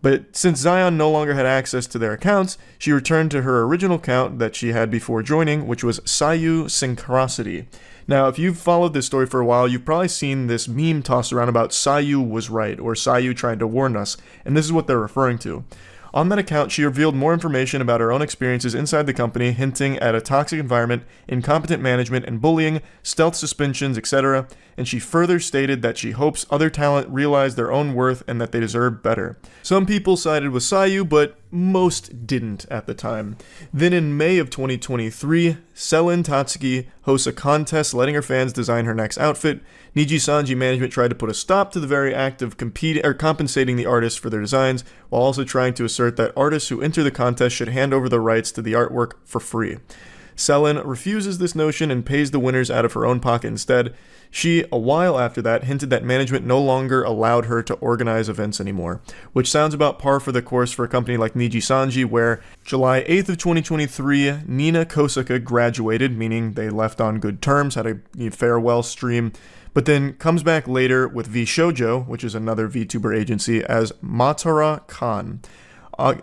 But since Zion no longer had access to their accounts, she returned to her original account that she had before joining, which was Sayu Synchronicity. Now, if you've followed this story for a while, you've probably seen this meme tossed around about Sayu was right, or Sayu tried to warn us, and this is what they're referring to. On that account, she revealed more information about her own experiences inside the company, hinting at a toxic environment, incompetent management and bullying, stealth suspensions, etc., and she further stated that she hopes other talent realize their own worth and that they deserve better. Some people sided with Sayu, but most didn't at the time. Then in May of 2023, Selin Tatsuki hosts a contest letting her fans design her next outfit. Niji Sanji management tried to put a stop to the very act of compensating the artists for their designs, while also trying to assert that artists who enter the contest should hand over the rights to the artwork for free. Selin refuses this notion and pays the winners out of her own pocket instead. She, a while after that, hinted that management no longer allowed her to organize events anymore, which sounds about par for the course for a company like Niji Sanji, where July 8th of 2023, Nina Kosaka graduated, meaning they left on good terms, had a farewell stream, but then comes back later with VShojo, which is another VTuber agency, as Matara Khan.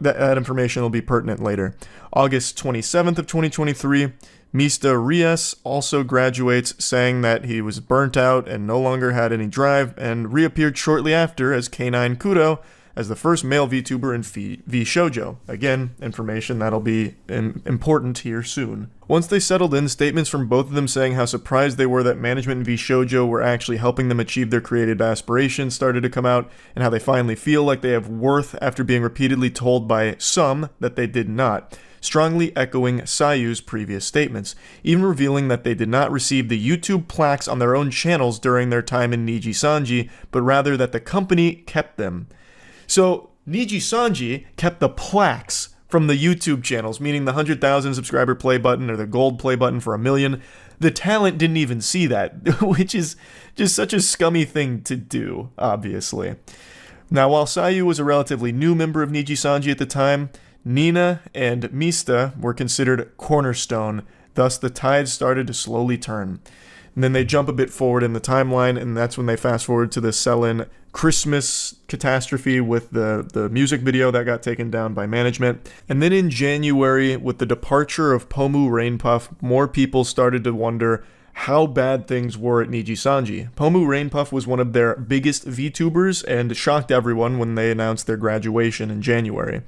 That information will be pertinent later. August 27th of 2023, Mista Rias also graduates, saying that he was burnt out and no longer had any drive, and reappeared shortly after as K9 Kudo as the first male VTuber in VShojo. Again, information that'll be important here soon. Once they settled in, statements from both of them saying how surprised they were that management in VShojo were actually helping them achieve their creative aspirations started to come out, and how they finally feel like they have worth after being repeatedly told by some that they did not, strongly echoing Sayu's previous statements, even revealing that they did not receive the YouTube plaques on their own channels during their time in Niji Sanji, but rather that the company kept them. So, Niji Sanji kept the plaques from the YouTube channels, meaning the 100,000 subscriber play button or the gold play button for 1 million. The talent didn't even see that, which is just such a scummy thing to do, obviously. Now, while Sayu was a relatively new member of Niji Sanji at the time, Nina and Mista were considered cornerstone, thus the tides started to slowly turn. And then they jump a bit forward in the timeline, and that's when they fast forward to the Selin Christmas catastrophe with the music video that got taken down by management. And then in January, with the departure of Pomu Rainpuff, more people started to wonder how bad things were at Niji Sanji. Pomu Rainpuff was one of their biggest VTubers and shocked everyone when they announced their graduation in January.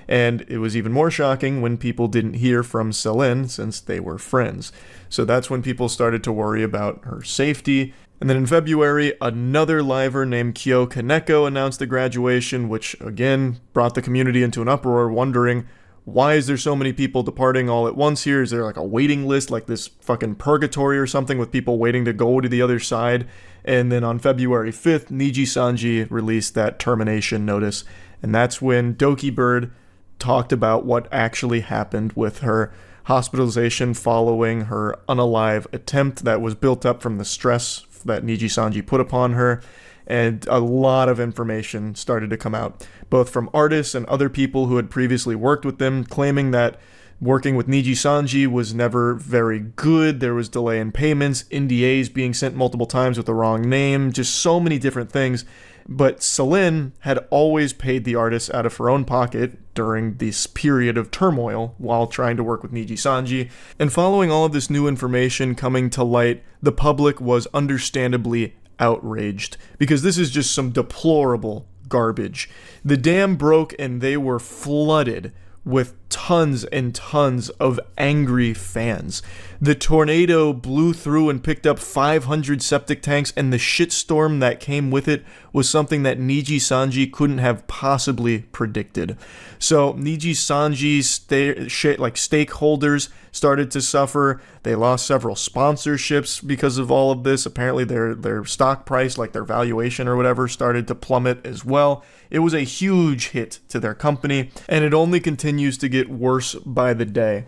And it was even more shocking when people didn't hear from Selin since they were friends. So that's when people started to worry about her safety. And then in February, another liver named Kyo Kaneko announced the graduation, which again brought the community into an uproar, wondering Why is there so many people departing all at once here? Is there like a waiting list, like this fucking purgatory or something with people waiting to go to the other side? And then on February 5th, Niji Sanji released that termination notice. And that's when Doki Bird talked about what actually happened with her hospitalization following her unalive attempt that was built up from the stress that Niji Sanji put upon her. And a lot of information started to come out, both from artists and other people who had previously worked with them, claiming that working with Niji Sanji was never very good. There was delay in payments, NDAs being sent multiple times with the wrong name, just so many different things. But Celine had always paid the artist out of her own pocket during this period of turmoil while trying to work with Niji Sanji. And following all of this new information coming to light, the public was understandably outraged, because this is just some deplorable garbage. The dam broke and they were flooded with tons and tons of angry fans. The tornado blew through and picked up 500 septic tanks, and the shitstorm that came with it was something that Niji Sanji couldn't have possibly predicted. So Niji Sanji's stakeholders started to suffer. They lost several sponsorships because of all of this. Apparently their stock price, like their valuation or whatever, started to plummet as well. It was a huge hit to their company, and it only continues to get worse by the day.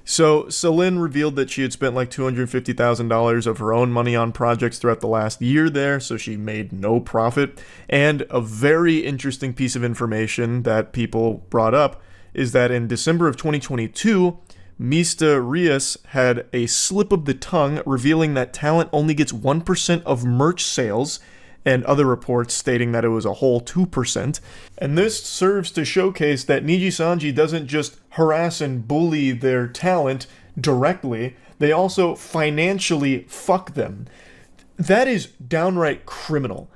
So Celine revealed that she had spent like $250,000 of her own money on projects throughout the last year there, so she made no profit. And a very interesting piece of information that people brought up is that in December of 2022, Mista Rios had a slip of the tongue revealing that talent only gets 1% of merch sales, and other reports stating that it was a whole 2%. And this serves to showcase that Niji Sanji doesn't just harass and bully their talent directly, they also financially fuck them. That is downright criminal.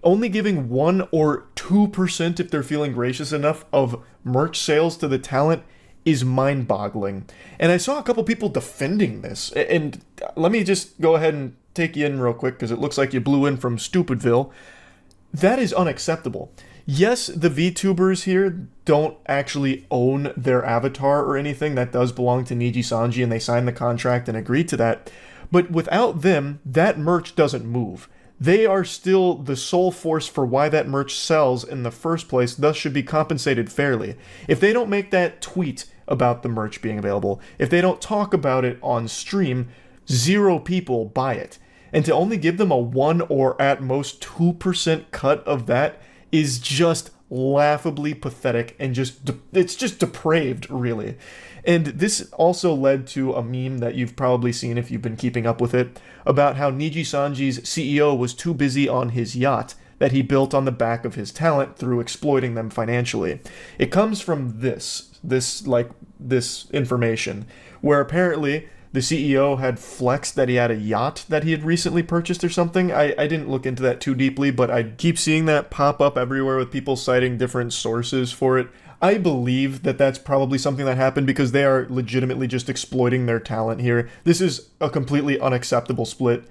Only giving 1 or 2%, if they're feeling gracious enough, of merch sales to the talent is mind-boggling. And I saw a couple people defending this, and let me just go ahead and take you in real quick, because it looks like you blew in from Stupidville. That is unacceptable. Yes, the VTubers here don't actually own their avatar or anything. That does belong to Niji Sanji, and they signed the contract and agreed to that. But without them, that merch doesn't move. They are still the sole force for why that merch sells in the first place, thus should be compensated fairly. If they don't make that tweet about the merch being available, if they don't talk about it on stream, 0 people buy it. And to only give them a 1 or at most 2% cut of that is just laughably pathetic, and it's just depraved, really. And this also led to a meme that you've probably seen if you've been keeping up with it, about how Niji Sanji's CEO was too busy on his yacht that he built on the back of his talent through exploiting them financially. It comes from this information, where apparently the CEO had flexed that he had a yacht that he had recently purchased or something. I didn't look into that too deeply, but I keep seeing that pop up everywhere with people citing different sources for it. I believe that that's probably something that happened because they are legitimately just exploiting their talent here. This is a completely unacceptable split.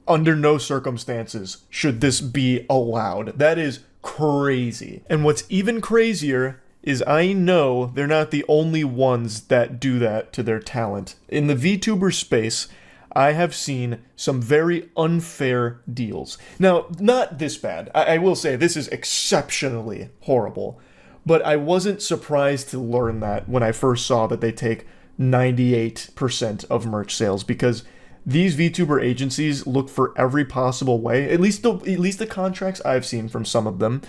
Under no circumstances should this be allowed. That is crazy. And what's even crazier is I know they're not the only ones that do that to their talent. In the VTuber space, I have seen some very unfair deals. Now, not this bad. I will say this is exceptionally horrible. But I wasn't surprised to learn that when I first saw that they take 98% of merch sales, because these VTuber agencies look for every possible way, at least the contracts I've seen from some of them,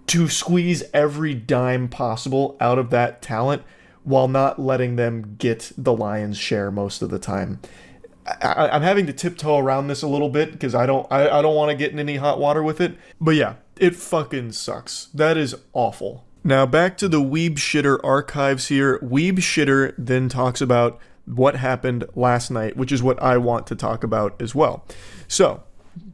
to squeeze every dime possible out of that talent while not letting them get the lion's share most of the time. I'm having to tiptoe around this a little bit because I don't want to get in any hot water with it. But yeah, it fucking sucks. That is awful. Now back to the Weeb Shitter archives here. Weeb Shitter then talks about what happened last night, which is what I want to talk about as well. So,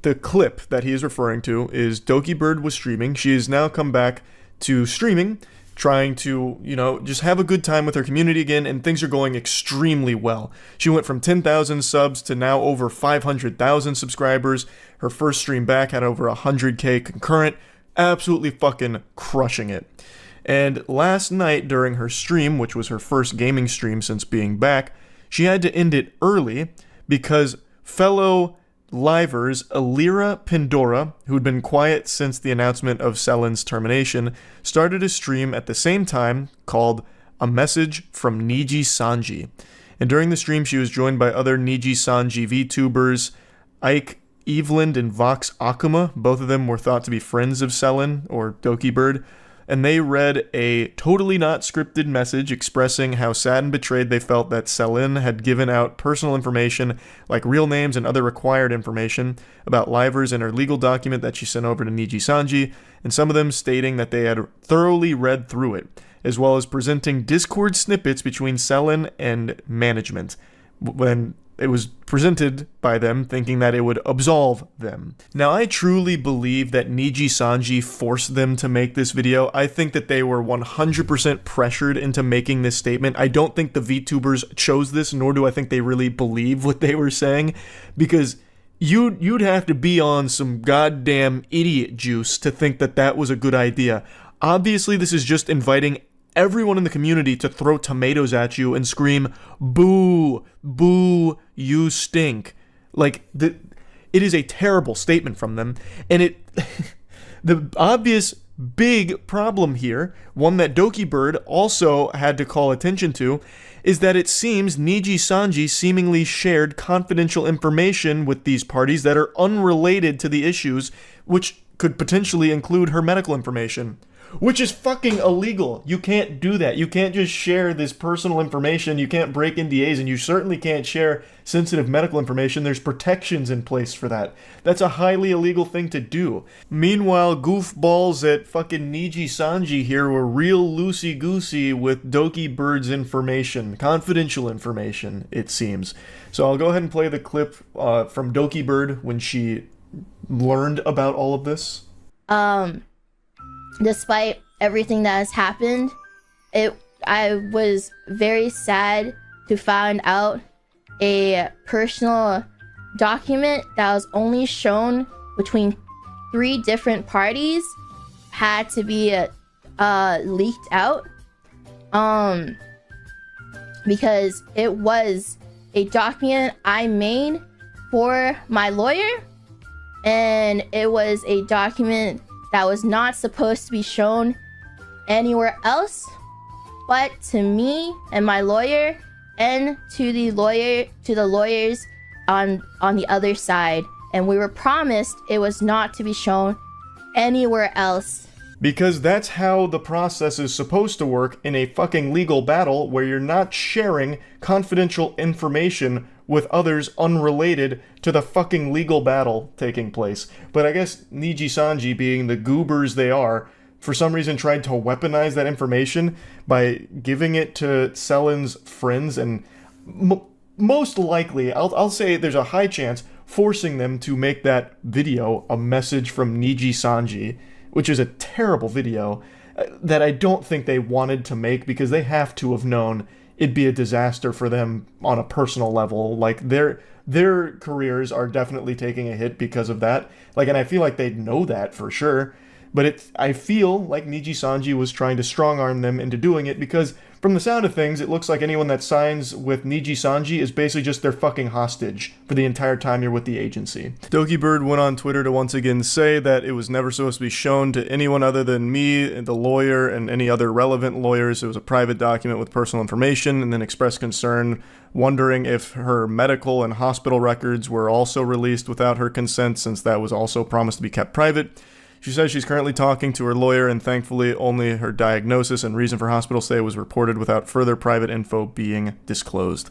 the clip that he is referring to is Doki Bird was streaming. She has now come back to streaming, trying to, just have a good time with her community again, and things are going extremely well. She went from 10,000 subs to now over 500,000 subscribers. Her first stream back had over 100k concurrent. Absolutely fucking crushing it. And last night during her stream, which was her first gaming stream since being back, she had to end it early because fellow livers Alira Pandora, who'd been quiet since the announcement of Selin's termination, started a stream at the same time called A Message from Niji Sanji. And during the stream, she was joined by other Niji Sanji VTubers, Ike Eveland and Vox Akuma. Both of them were thought to be friends of Selin, or Doki Bird, and they read a totally not scripted message expressing how sad and betrayed they felt that Selin had given out personal information, like real names and other required information, about livers in her legal document that she sent over to Niji Sanji, and some of them stating that they had thoroughly read through it, as well as presenting Discord snippets between Selin and management, when it was presented by them thinking that it would absolve them. Now, I truly believe that Niji Sanji forced them to make this video. I think that they were 100% pressured into making this statement. I don't think the VTubers chose this, nor do I think they really believe what they were saying, because you'd have to be on some goddamn idiot juice to think that that was a good idea. Obviously, this is just inviting everyone in the community to throw tomatoes at you and scream, "Boo, boo, you stink." Like, it is a terrible statement from them, and the obvious big problem here, one that Doki Bird also had to call attention to, is that it seems Niji Sanji seemingly shared confidential information with these parties that are unrelated to the issues, which could potentially include her medical information. Which is fucking illegal. You can't do that. You can't just share this personal information. You can't break NDAs, and you certainly can't share sensitive medical information. There's protections in place for that. That's a highly illegal thing to do. Meanwhile, goofballs at fucking Niji Sanji here were real loosey-goosey with Doki Bird's information. Confidential information, it seems. So I'll go ahead and play the clip from Doki Bird when she learned about all of this. Despite everything that has happened, I was very sad to find out a personal document that was only shown between 3 different parties had to be leaked out, because it was a document I made for my lawyer, and it was a document that was not supposed to be shown anywhere else but to me and my lawyer, and to the lawyers on the other side, and we were promised it was not to be shown anywhere else. Because that's how the process is supposed to work in a fucking legal battle, where you're not sharing confidential information with others unrelated to the fucking legal battle taking place. But I guess Niji Sanji, being the goobers they are, for some reason tried to weaponize that information by giving it to Selin's friends, and most likely, I'll say there's a high chance, forcing them to make that video a message from Niji Sanji, which is a terrible video that I don't think they wanted to make, because they have to have known it'd be a disaster for them on a personal level. Like, their careers are definitely taking a hit because of that. Like, and I feel like they'd know that for sure. But I feel like Niji Sanji was trying to strong-arm them into doing it, because from the sound of things, it looks like anyone that signs with Niji Sanji is basically just their fucking hostage for the entire time you're with the agency. Doki Bird went on Twitter to once again say that it was never supposed to be shown to anyone other than me, the lawyer, and any other relevant lawyers. It was a private document with personal information, and then expressed concern, wondering if her medical and hospital records were also released without her consent, since that was also promised to be kept private. She says she's currently talking to her lawyer, and thankfully only her diagnosis and reason for hospital stay was reported without further private info being disclosed.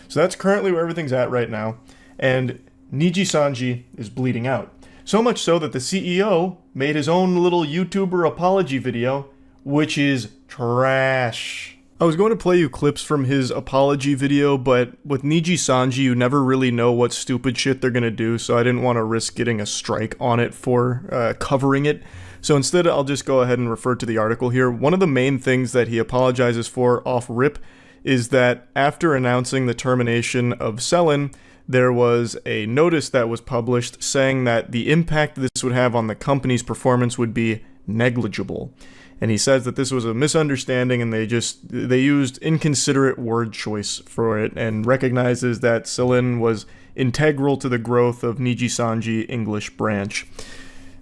So that's currently where everything's at right now, and Niji Sanji is bleeding out. So much so that the CEO made his own little YouTuber apology video, which is trash. I was going to play you clips from his apology video, but with Niji Sanji, you never really know what stupid shit they're going to do, so I didn't want to risk getting a strike on it for covering it. So instead, I'll just go ahead and refer to the article here. One of the main things that he apologizes for off rip is that after announcing the termination of Selin, there was a notice that was published saying that the impact this would have on the company's performance would be negligible. And he says that this was a misunderstanding and they used inconsiderate word choice for it, and recognizes that Celine was integral to the growth of Nijisanji English branch.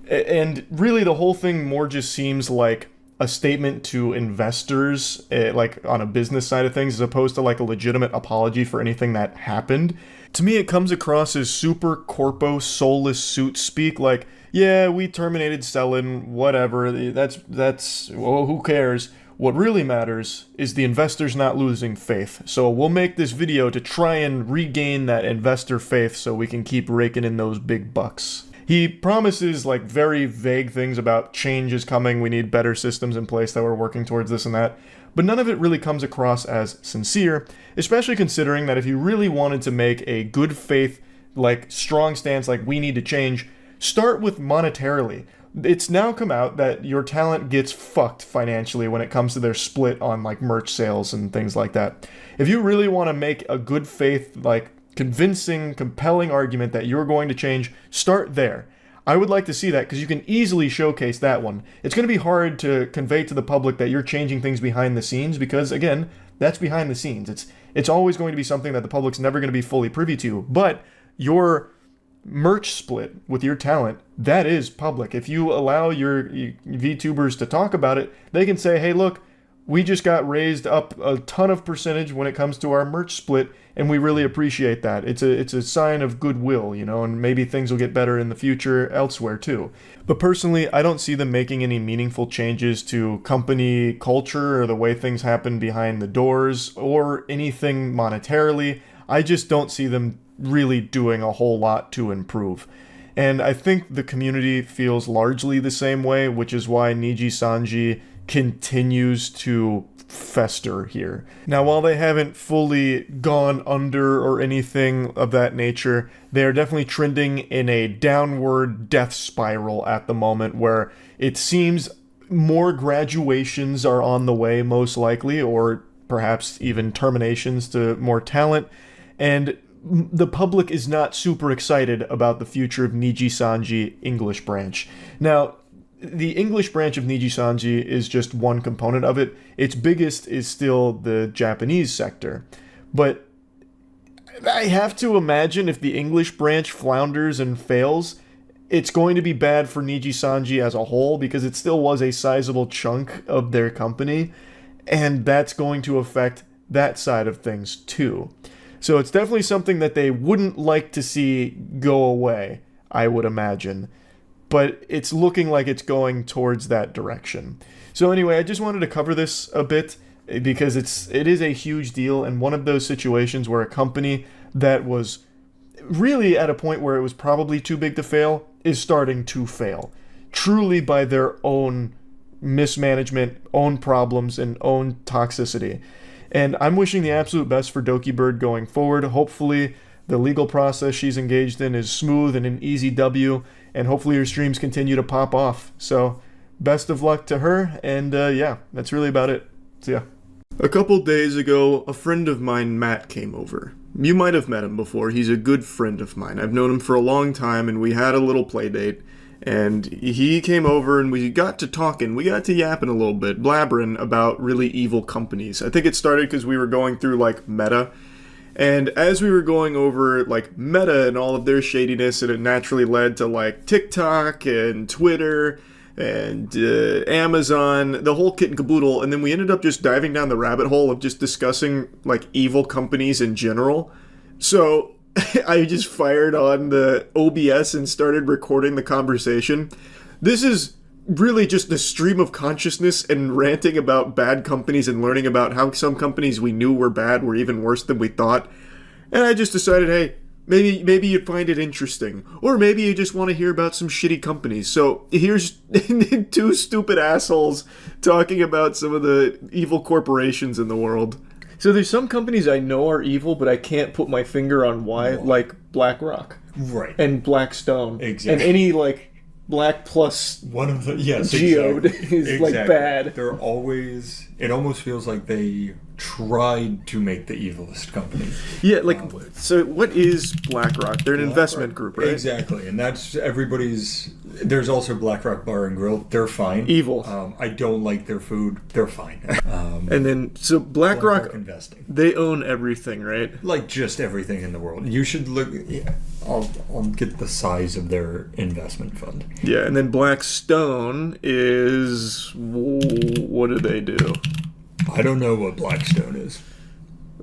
And really the whole thing more just seems like a statement to investors, like on a business side of things, as opposed to like a legitimate apology for anything that happened. To me, it comes across as super corpo, soulless suit speak, like, yeah, we terminated Celine, whatever, that's well, who cares? What really matters is the investors not losing faith. So we'll make this video to try and regain that investor faith so we can keep raking in those big bucks. He promises like very vague things about change is coming, we need better systems in place that we're working towards this and that, but none of it really comes across as sincere, especially considering that if you really wanted to make a good faith, like strong stance like we need to change, start with monetarily. It's now come out that your talent gets fucked financially when it comes to their split on like merch sales and things like that. If you really want to make a good faith, like convincing, compelling argument that you're going to change, start there. I would like to see that because you can easily showcase that one. It's going to be hard to convey to the public that you're changing things behind the scenes because, again, that's behind the scenes. It's always going to be something that the public's never going to be fully privy to. But your merch split with your talent, that is public. If you allow your VTubers to talk about it, they can say, hey, look, we just got raised up a ton of percentage when it comes to our merch split, and we really appreciate that. It's a sign of goodwill, you know, and maybe things will get better in the future elsewhere too. But personally, I don't see them making any meaningful changes to company culture or the way things happen behind the doors or anything monetarily. I just don't see them really doing a whole lot to improve. And I think the community feels largely the same way, which is why Nijisanji continues to fester here. Now, while they haven't fully gone under or anything of that nature, they are definitely trending in a downward death spiral at the moment, where it seems more graduations are on the way, most likely, or perhaps even terminations to more talent, and the public is not super excited about the future of Nijisanji English branch. Now, the English branch of Nijisanji is just one component of it. Its biggest is still the Japanese sector. But I have to imagine if the English branch flounders and fails, it's going to be bad for Nijisanji as a whole, because it still was a sizable chunk of their company, and that's going to affect that side of things too. So it's definitely something that they wouldn't like to see go away, I would imagine. But it's looking like it's going towards that direction. So anyway, I just wanted to cover this a bit because it is a huge deal, and one of those situations where a company that was really at a point where it was probably too big to fail is starting to fail. Truly by their own mismanagement, own problems, and own toxicity. And I'm wishing the absolute best for Doki Bird going forward. Hopefully the legal process she's engaged in is smooth and an easy W, and hopefully her streams continue to pop off. So best of luck to her, and yeah, that's really about it. See ya. A couple days ago, a friend of mine, Matt, came over. You might have met him before. He's a good friend of mine. I've known him for a long time, and we had a little play date. And he came over, and we got to talking. We got to yapping a little bit, blabbering about really evil companies. I think it started because we were going through, like, Meta. And as we were going over, like, Meta and all of their shadiness, and it naturally led to, like, TikTok and Twitter and Amazon, the whole kit and caboodle. And then we ended up just diving down the rabbit hole of just discussing, like, evil companies in general. So I just fired on the OBS and started recording the conversation. This is really just a stream of consciousness and ranting about bad companies and learning about how some companies we knew were bad were even worse than we thought. And I just decided, hey, maybe you'd find it interesting. Or maybe you just want to hear about some shitty companies. So here's two stupid assholes talking about some of the evil corporations in the world. So there's some companies I know are evil, but I can't put my finger on why, like BlackRock. Right. And Blackstone. Exactly. And any, like, Black plus one of the, yes, Geode exactly. is, like, bad. They're always, it almost feels like they tried to make the evilest company. Yeah, like, so what is BlackRock? They're an investment group, right? Exactly, and that's everybody's. There's also BlackRock Bar and Grill. They're fine. Evil. I don't like their food. They're fine. And then, so BlackRock, investing. they own everything, right? Like just everything in the world. You should look. Yeah, I'll get the size of their investment fund. Yeah, and then Blackstone is, what do they do? I don't know what Blackstone is.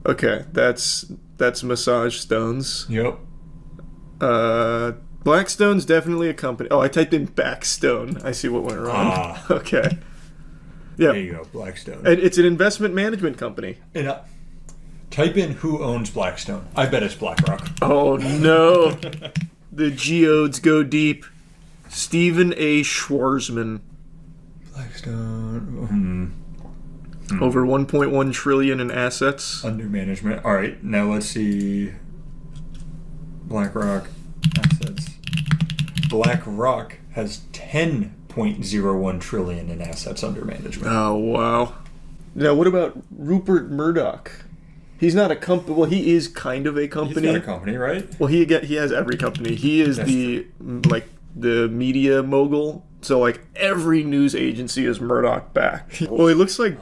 Okay, that's Massage Stones. Yep. Blackstone's definitely a company. Oh, I typed in Backstone. I see what went wrong. Okay. Yeah. There you go, Blackstone. And it's an investment management company. And type in who owns Blackstone. I bet it's BlackRock. Oh no. The geodes go deep. Stephen A. Schwarzman. Blackstone. Over 1.1 trillion in assets. Under management. All right, now let's see. BlackRock assets. BlackRock has 10.01 trillion in assets under management. Oh wow. Now what about Rupert Murdoch? He's not a company. Well, he is kind of a company. He's got a company, right? Well, he has every company. He is the media mogul. So like every news agency is Murdoch backed. Well, he looks like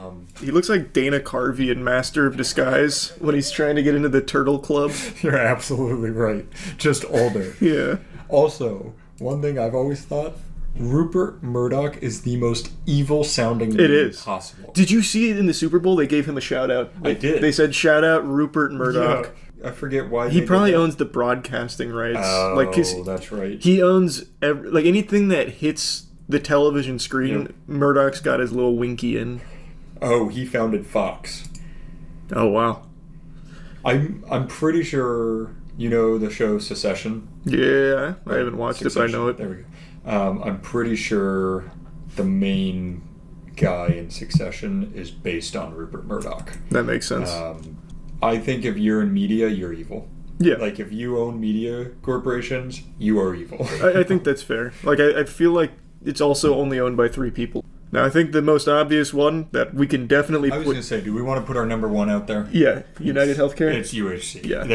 Dana Carvey in Master of Disguise when he's trying to get into the Turtle Club. You're absolutely right. Just older. Yeah. Also, one thing I've always thought, Rupert Murdoch is the most evil sounding It name is possible. Did you see it in the Super Bowl? They gave him a shout out. I did. They said shout out Rupert Murdoch. Yeah, I forget why. He probably owns the broadcasting rights. Oh, that's right. He owns anything that hits the television screen. Yep. Murdoch's got his little winky in. Oh, he founded Fox. Oh wow. I'm pretty sure you know the show Succession. Yeah, I haven't watched it, but I know it. There we go. I'm pretty sure the main guy in Succession is based on Rupert Murdoch. That makes sense. I think if you're in media, you're evil. Yeah. Like, if you own media corporations, you are evil. I think that's fair. Like, I feel like it's also only owned by 3 people. Now, I think the most obvious one that we can definitely I was going to say, do we want to put our number 1 out there? Yeah, United Healthcare. It's UHC. Yeah.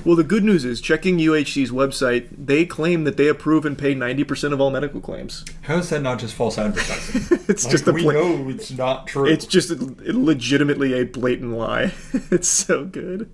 Well, the good news is, checking UHC's website, they claim that they approve and pay 90% of all medical claims. How is that not just false advertising? It's just a we know it's not true. It's just legitimately a blatant lie. It's so good.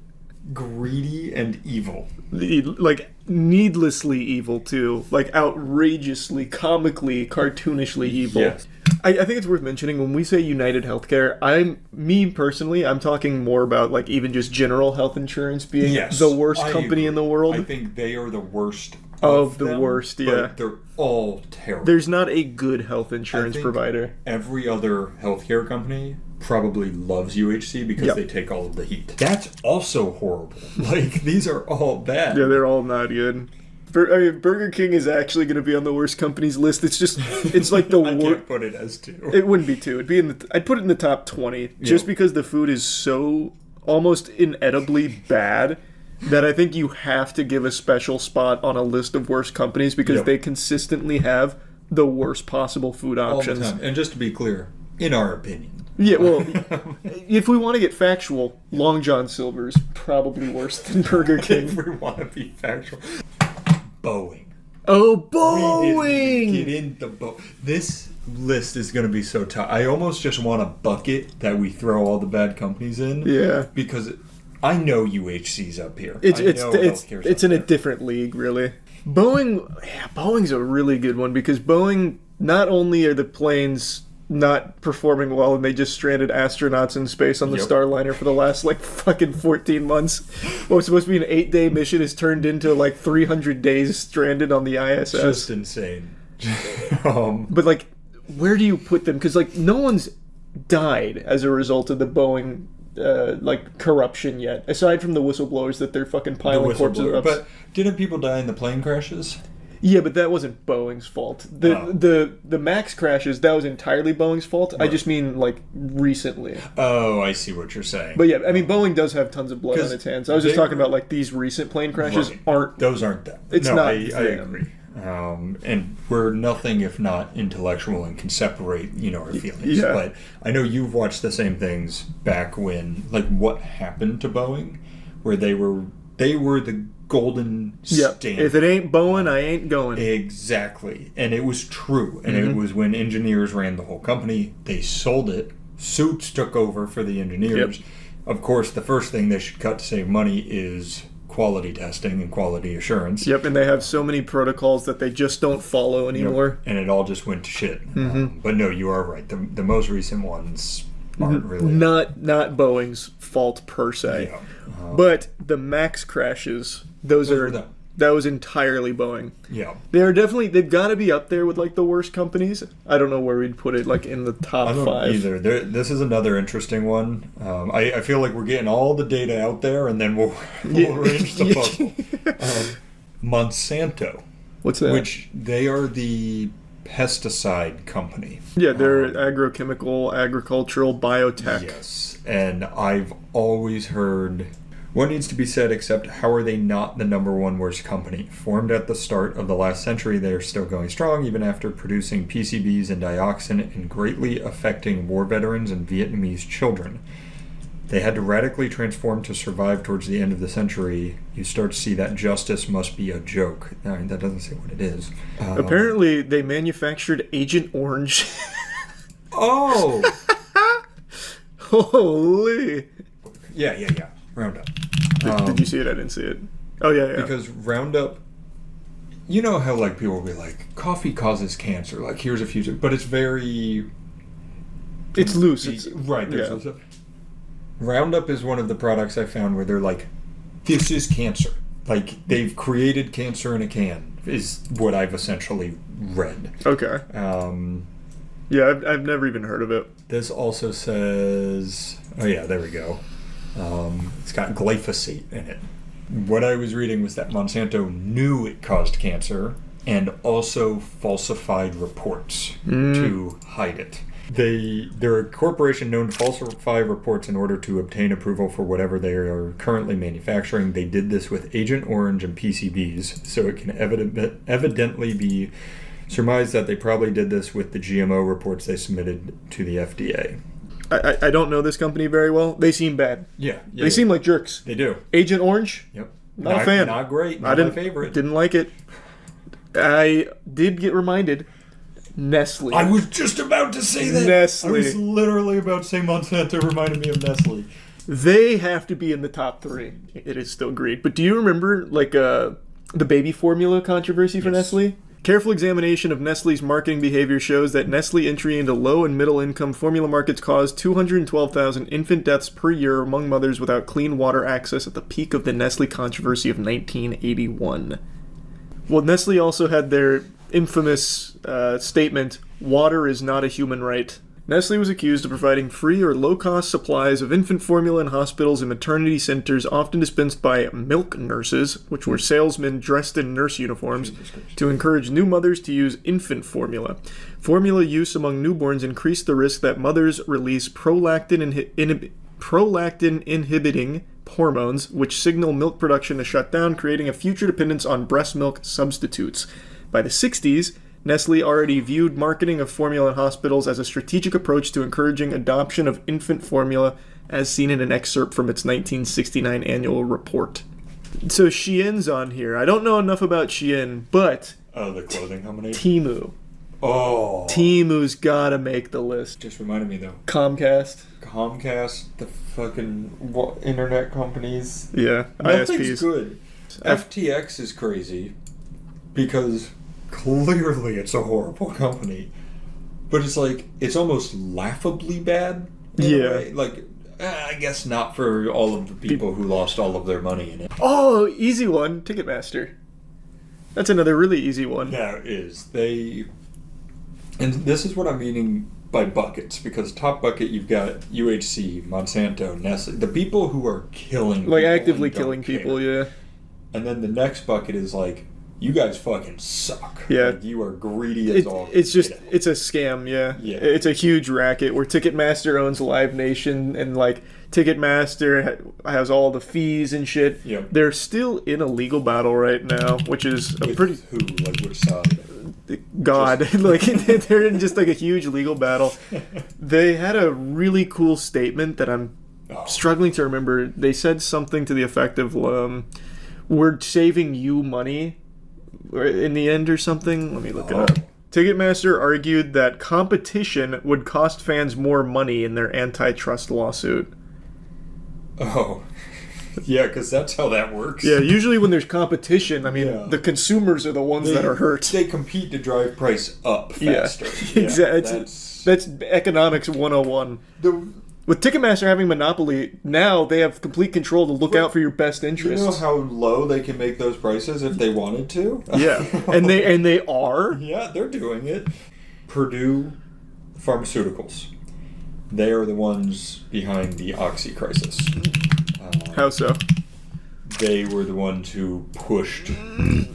Greedy and evil. Like, needlessly evil, too. Like, outrageously, comically, cartoonishly evil. Yes. I think it's worth mentioning, when we say United Healthcare, I'm talking more about, like, even just general health insurance being the worst company in the world. I think they are the worst of the them, worst, yeah. But they're all terrible. There's not a good health insurance provider. Every other healthcare company probably loves UHC because they take all of the heat. That's also horrible. Like, these are all bad. Yeah, they're all not good. Burger King is actually going to be on the worst companies list. It's like the worst. I can't put it as 2. It wouldn't be 2. It'd be I'd put it in the top 20, just because the food is so almost inedibly bad that I think you have to give a special spot on a list of worst companies because they consistently have the worst possible food options. All the time. And just to be clear, in our opinion. Yeah, well, if we want to get factual, Long John Silver's probably worse than Burger King. If we want to be factual. Boeing. Oh, Boeing! Get in the This list is going to be so tough. I almost just want a bucket that we throw all the bad companies in. Yeah. Because I know UHC's up here. It's in a different league, really. Boeing's a really good one because Boeing, not only are the planes not performing well and they just stranded astronauts in space on the Starliner for the last fucking 14 months. What was supposed to be an 8-day mission has turned into 300 days stranded on the ISS. Just insane. But where do you put them? Because no one's died as a result of the Boeing corruption yet, aside from the whistleblowers that they're fucking piling corpses up. But didn't people die in the plane crashes? Yeah, but that wasn't Boeing's fault. The Max crashes, that was entirely Boeing's fault. Right. I just mean recently. Oh, I see what you're saying. But yeah, I mean Boeing does have tons of blood on its hands. I was just talking about these recent plane crashes aren't. Those aren't them. It's not. I agree. And we're nothing if not intellectual and can separate, our feelings. Yeah. But I know you've watched the same things back when, like, what happened to Boeing, where they were the golden standard. If it ain't Boeing, I ain't going. Exactly. And it was true. And it was when engineers ran the whole company. They sold it. Suits took over for the engineers. Yep. Of course, the first thing they should cut to save money is quality testing and quality assurance. Yep, and they have so many protocols that they just don't follow anymore. And it all just went to shit. But no, you are right. The most recent ones aren't really... Not Boeing's fault per se. Yeah. But the MAX crashes, Those were them. that was entirely Boeing. Yeah. They've got to be up there with like the worst companies. I don't know where we'd put it, like in the top I don't 5. either. This is another interesting one. I feel like we're getting all the data out there, and then we'll arrange the puzzle. Monsanto. What's that? Which they are the pesticide company. Yeah, they're agrochemical, agricultural, biotech. Yes, and I've always heard... What needs to be said except how are they not the number one worst company? Formed at the start of the last century, they are still going strong even after producing PCBs and dioxin and greatly affecting war veterans and Vietnamese children. They had to radically transform to survive towards the end of the century. You start to see that justice must be a joke. I mean, that doesn't say what it is. Apparently, they manufactured Agent Orange. Oh! Holy! Yeah. Roundup. Did you see it? I didn't see it. Oh, yeah. Because Roundup, you know how like people will be like, coffee causes cancer. Like, here's a few, but it's very... It's loose. It's, right. yeah. Loose. Roundup is one of the products I found where they're like, this is cancer. Like, they've created cancer in a can, is what I've essentially read. Okay. Yeah, I've never even heard of it. This also says... Oh, yeah, there we go. It's got glyphosate in it. What I was reading was that Monsanto knew it caused cancer and also falsified reports to hide it. They're a corporation known to falsify reports in order to obtain approval for whatever they are currently manufacturing. They did this with Agent Orange and PCBs, so it can evidently be surmised that they probably did this with the GMO reports they submitted to the FDA. I don't know this company very well. They seem bad. Yeah. They seem like jerks. They do. Agent Orange? Yep. Not a fan. Not great. I Not my favorite. Didn't like it. I did get reminded. Nestle. I was just about to say that. Nestle. I was literally about to say Monsanto reminded me of Nestle. They have to be in the top 3. It is still great. But do you remember like the baby formula controversy for Nestle? Careful examination of Nestle's marketing behavior shows that Nestle entry into low and middle income formula markets caused 212,000 infant deaths per year among mothers without clean water access at the peak of the Nestle controversy of 1981. Well, Nestle also had their infamous statement, "Water is not a human right." Nestle was accused of providing free or low-cost supplies of infant formula in hospitals and maternity centers, often dispensed by milk nurses, which were salesmen dressed in nurse uniforms, to encourage new mothers to use infant formula. Formula use among newborns increased the risk that mothers release prolactin-inhibiting hormones, which signal milk production to shut down, creating a future dependence on breast milk substitutes. By the 60s, Nestle already viewed marketing of formula in hospitals as a strategic approach to encouraging adoption of infant formula, as seen in an excerpt from its 1969 annual report. So Shein's on here. I don't know enough about Shein, but... Oh, the clothing company? Temu. Oh. Temu's gotta make the list. Just reminded me, though. Comcast, the fucking internet companies. Yeah, Nothing's ISPs. good. FTX is crazy because... Clearly, it's a horrible company, but it's like it's almost laughably bad. In a way. Like I guess not for all of the people who lost all of their money in it. Oh, easy one, Ticketmaster. That's another really easy one. Yeah, it is. And this is what I'm meaning by buckets, because top bucket you've got UHC, Monsanto, Nestle, the people who are killing, Like people actively and don't killing care. people. Yeah. And then the next bucket is like you guys fucking suck. Yeah. Like, you are greedy as all. It's just, get out. it's a scam, yeah. Yeah. It's a huge racket where Ticketmaster owns Live Nation, and like Ticketmaster has all the fees and shit. Yep. They're still in a legal battle right now, which is a With pretty who? Like, which side? god. Like they're in just like a huge legal battle. They had a really cool statement that I'm struggling to remember. They said something to the effect of, "We're saving you money," in the end or something. Let me look it up. Ticketmaster argued that competition would cost fans more money in their antitrust lawsuit. Oh. Yeah, because that's how that works. Yeah, usually when there's competition, I mean, Yeah. the consumers are the ones that are hurt. They compete to drive price up Yeah, faster. exactly. That's economics 101. With Ticketmaster having monopoly, now they have complete control to look out for your best You interests. know how low they can make those prices if they wanted to? Yeah, and they are. Yeah, they're doing it. Purdue Pharmaceuticals. They are the ones behind the Oxy crisis. How so? They were the ones who pushed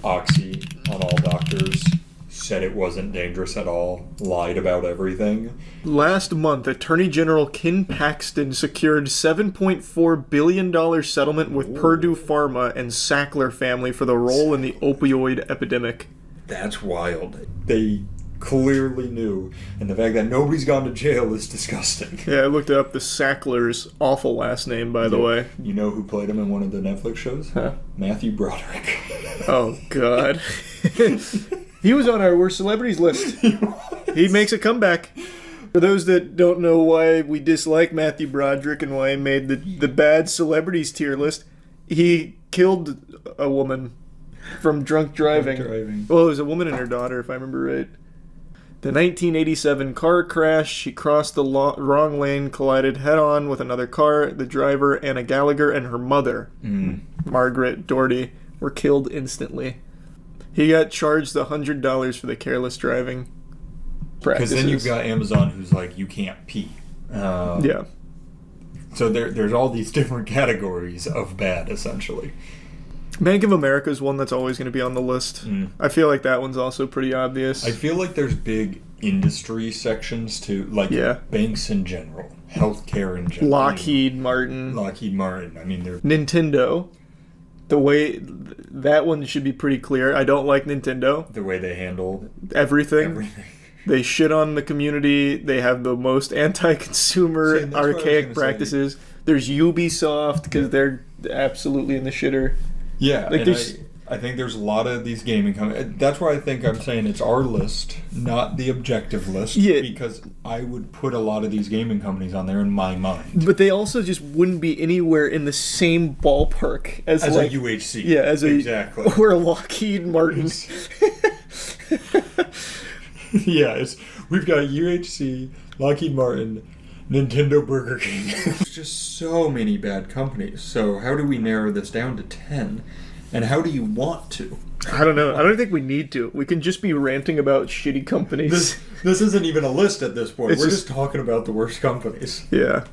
Oxy on all doctors, said it wasn't dangerous at all, lied about everything. Last month, Attorney General Ken Paxton secured $7.4 billion settlement with Purdue Pharma and Sackler family for the role in the opioid epidemic. That's wild. They clearly knew, and the fact that nobody's gone to jail is disgusting. Yeah, I looked up the Sacklers' awful last name, by the way. You know who played him in one of the Netflix shows? Huh? Matthew Broderick. Oh, God. He was on our Worst Celebrities list. He makes a comeback. For those that don't know why we dislike Matthew Broderick and why he made the bad celebrities tier list, he killed a woman from drunk driving. Well, it was a woman and her daughter, if I remember right. The 1987 car crash, she crossed the wrong lane, collided head-on with another car. The driver, Anna Gallagher, and her mother, Margaret Doherty, were killed instantly. He got charged $100 for the careless driving practices. Because then you've got Amazon who's like, you can't pee. Yeah. So there's all these different categories of bad, essentially. Bank of America is one that's always going to be on the list. I feel like that one's also pretty obvious. I feel like there's big industry sections too, like banks in general, healthcare in general. Lockheed Martin. I mean, they're... Nintendo. The way... That one should be pretty clear. I don't like Nintendo. The way they handle everything. They shit on the community. They have the most anti-consumer, archaic practices. There's Ubisoft, because they're absolutely in the shitter. Yeah, like and I think there's a lot of these gaming companies. That's why I think I'm saying it's our list, not the objective list. Yeah. Because I would put a lot of these gaming companies on there in my mind. But they also just wouldn't be anywhere in the same ballpark as like, a UHC. Yeah, as a... Exactly. Or a Lockheed Martin. Yeah, we've got UHC, Lockheed Martin, Nintendo, Burger King. There's just so many bad companies. So how do we narrow this down to 10? And how do you want to? I don't know. I don't think we need to. We can just be ranting about shitty companies. This isn't even a list at this point. We're just talking about the worst companies. Yeah.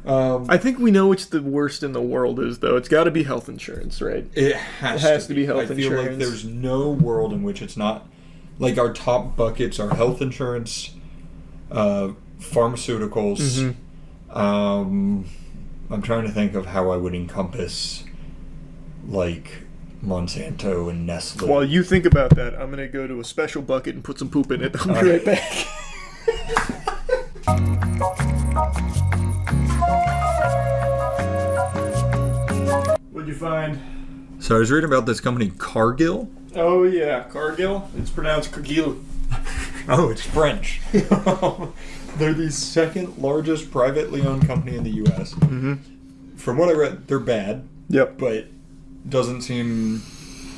I think we know which the worst in the world is, though. It's got to be health insurance, right? It has to be health insurance. I feel like there's no world in which it's not. Like, our top buckets are health insurance, pharmaceuticals. I'm trying to think of how I would encompass, like, Monsanto and Nestle. While you think about that, I'm going to go to a special bucket and put some poop in it. I'll be right back. What'd you find? So I was reading about this company, Cargill. Oh, yeah. Cargill? It's pronounced Cargill. Oh, it's French. They're the second largest privately owned company in the U.S. From what I read, they're bad. Yep. But doesn't seem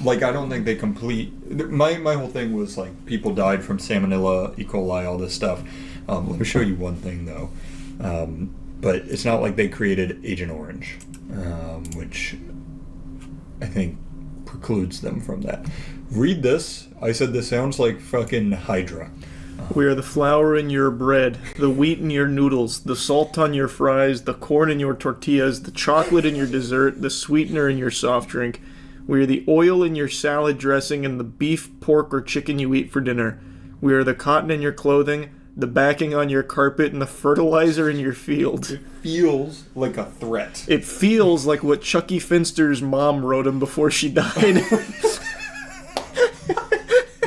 like, I don't think they complete. My whole thing was like people died from Salmonella, E. coli, all this stuff. Let me show you one thing though. But it's not like they created Agent Orange, which I think precludes them from that. Read this. I said this sounds like fucking Hydra. We are the flour in your bread, the wheat in your noodles, the salt on your fries, the corn in your tortillas, the chocolate in your dessert, the sweetener in your soft drink. We are the oil in your salad dressing and the beef, pork, or chicken you eat for dinner. We are the cotton in your clothing, the backing on your carpet, and the fertilizer in your field. It feels like a threat. It feels like what Chucky Finster's mom wrote him before she died.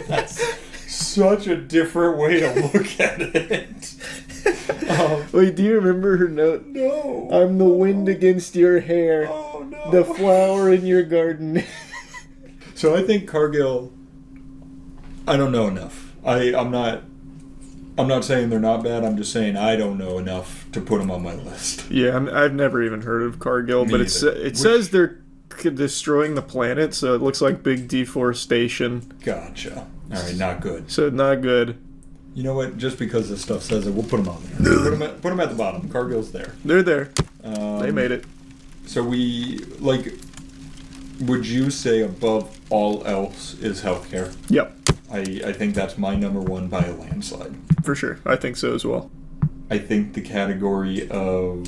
That's such a different way to look at it. Wait, do you remember her note? No. I'm the wind against your hair, Oh, no. the flower in your garden. So I think Cargill, I don't know enough. I'm not saying they're not bad. I'm just saying I don't know enough to put them on my list. Yeah, I've never even heard of Cargill, Me but either. it says they're destroying the planet, so it looks like big deforestation. Gotcha. All right, not good. So not good. You know what? Just because this stuff says it, we'll put them on there. Put them at the bottom. Cargill's there. They're there. They made it. So would you say above all else is healthcare? Yep, I think that's my number one by a landslide. for sure. I think so as well. I think the category of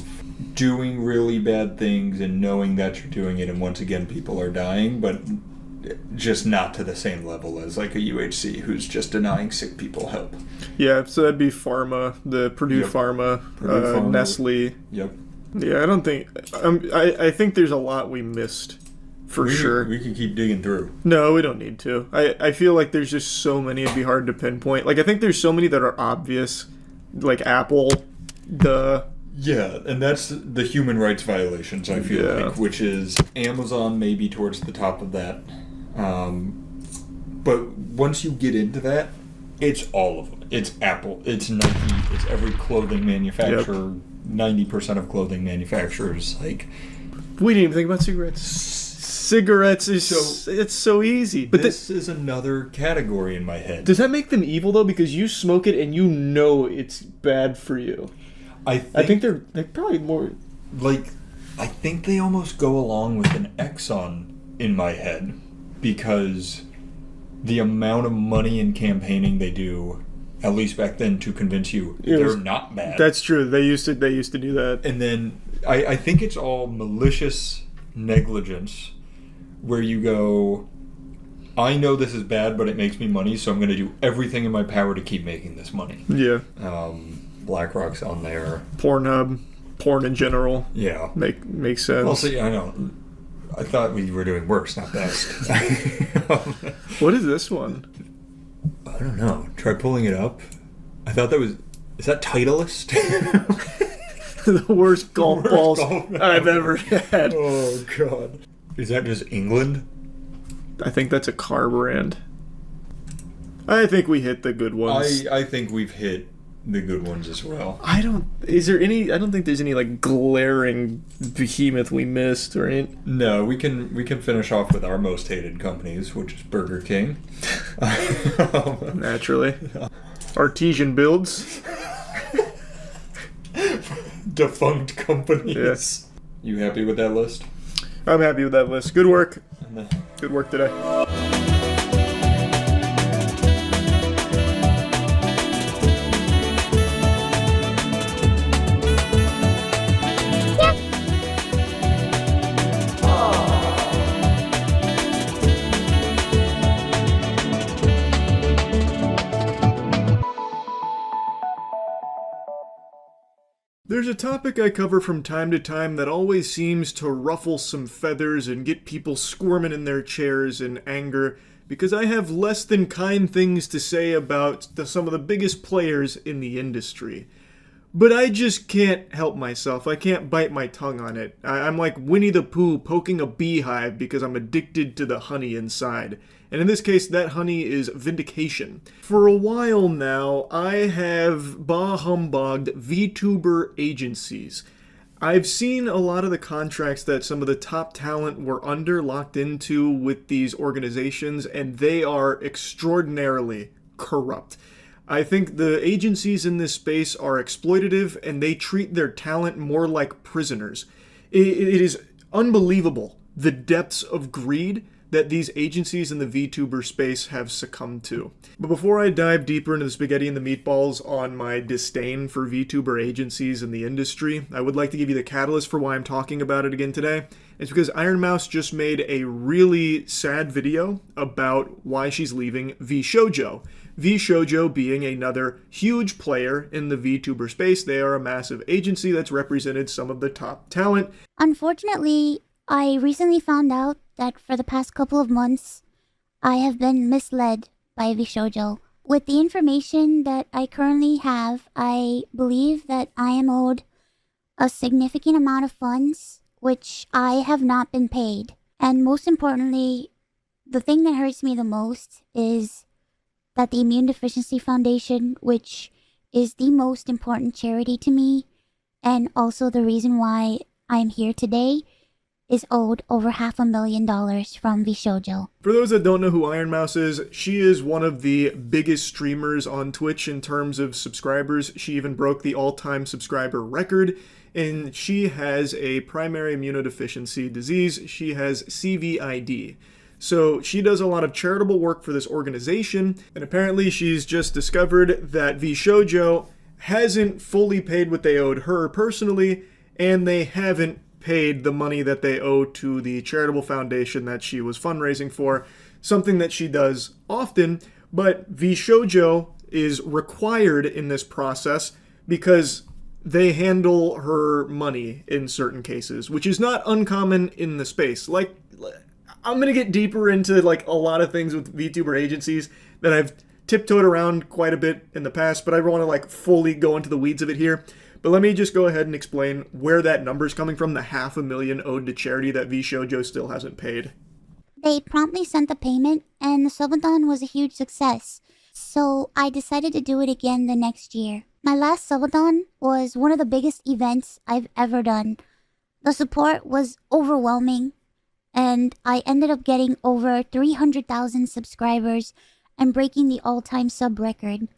doing really bad things and knowing that you're doing it, and once again, people are dying, but just not to the same level as like a UHC who's just denying sick people help. Yeah, so that'd be pharma, the Purdue Yep. Pharma, Purdue Pharma. Nestle. Yep. Yeah, I don't think. I think there's a lot we missed, for sure. We can keep digging through. No, we don't need to. I feel like there's just so many it'd be hard to pinpoint. Like, I think there's so many that are obvious, like Apple, Yeah, and that's the human rights violations, I feel Yeah. like, which is Amazon maybe towards the top of that. But once you get into that, it's all of them. It's Apple, it's Nike, it's every clothing manufacturer, 90% of clothing manufacturers. Like, we didn't even think about cigarettes. Cigarettes is it's so easy. But this is another category in my head. does that make them evil though? Because you smoke it and you know it's bad for you. I think they're probably more. I think they almost go along with an Exxon in my head, because the amount of money and campaigning they do, at least back then, to convince you they're not bad. That's true. They used to do that. And then I think it's all malicious negligence, where you go, I know this is bad, but it makes me money, so I'm going to do everything in my power to keep making this money. Yeah. BlackRock's on there. Pornhub, porn in general. Yeah. Makes sense. Well, see, I know. I thought we were doing worse, not best. What is this one? I don't know. Try pulling it up. I thought that was... Is that Titleist? The worst golf Worst balls golf I've ever had. Oh, God. Is that just England? I think that's a car brand. I think we hit the good ones. I think we've hit the good ones as well. I don't think there's any like glaring behemoth we missed or any. No, we can finish off with our most hated companies, which is Burger King. Naturally. Artesian builds. Defunct companies. Yes. You happy with that list? I'm happy with that list. Good work. Good work today. There's a topic I cover from time to time that always seems to ruffle some feathers and get people squirming in their chairs in anger, because I have less than kind things to say about some of the biggest players in the industry. But I just can't help myself. I can't bite my tongue on it. I'm like Winnie the Pooh poking a beehive because I'm addicted to the honey inside. And in this case, that honey is vindication. For a while now, I have bah-humbugged VTuber agencies. I've seen a lot of the contracts that some of the top talent were locked into with these organizations, and they are extraordinarily corrupt. I think the agencies in this space are exploitative, and they treat their talent more like prisoners. It is unbelievable, the depths of greed that these agencies in the VTuber space have succumbed to. But before I dive deeper into the spaghetti and the meatballs on my disdain for VTuber agencies in the industry, I would like to give you the catalyst for why I'm talking about it again today. It's because Ironmouse just made a really sad video about why she's leaving VShojo. VShojo being another huge player in the VTuber space. They are a massive agency that's represented some of the top talent. Unfortunately, I recently found out that for the past couple of months, I have been misled by VShojo. With the information that I currently have, I believe that I am owed a significant amount of funds, which I have not been paid. And most importantly, the thing that hurts me the most is that the Immune Deficiency Foundation, which is the most important charity to me, and also the reason why I'm here today, is owed over $500,000 from VShojo. For those that don't know who Ironmouse is, she is one of the biggest streamers on Twitch in terms of subscribers. She even broke the all-time subscriber record, and she has a primary immunodeficiency disease. She has CVID. So she does a lot of charitable work for this organization, and apparently she's just discovered that VShojo hasn't fully paid what they owed her personally, and they haven't paid the money that they owe to the charitable foundation that she was fundraising for, something that she does often, but VShojo is required in this process because they handle her money in certain cases, which is not uncommon in the space. Like, I'm going to get deeper into like a lot of things with VTuber agencies that I've tiptoed around quite a bit in the past, but I don't want to like fully go into the weeds of it here. But let me just go ahead and explain where that number's coming from, the $500,000 owed to charity that VShojo still hasn't paid. They promptly sent the payment, and the subathon was a huge success. So I decided to do it again the next year. My last subathon was one of the biggest events I've ever done. The support was overwhelming, and I ended up getting over 300,000 subscribers and breaking the all-time sub record.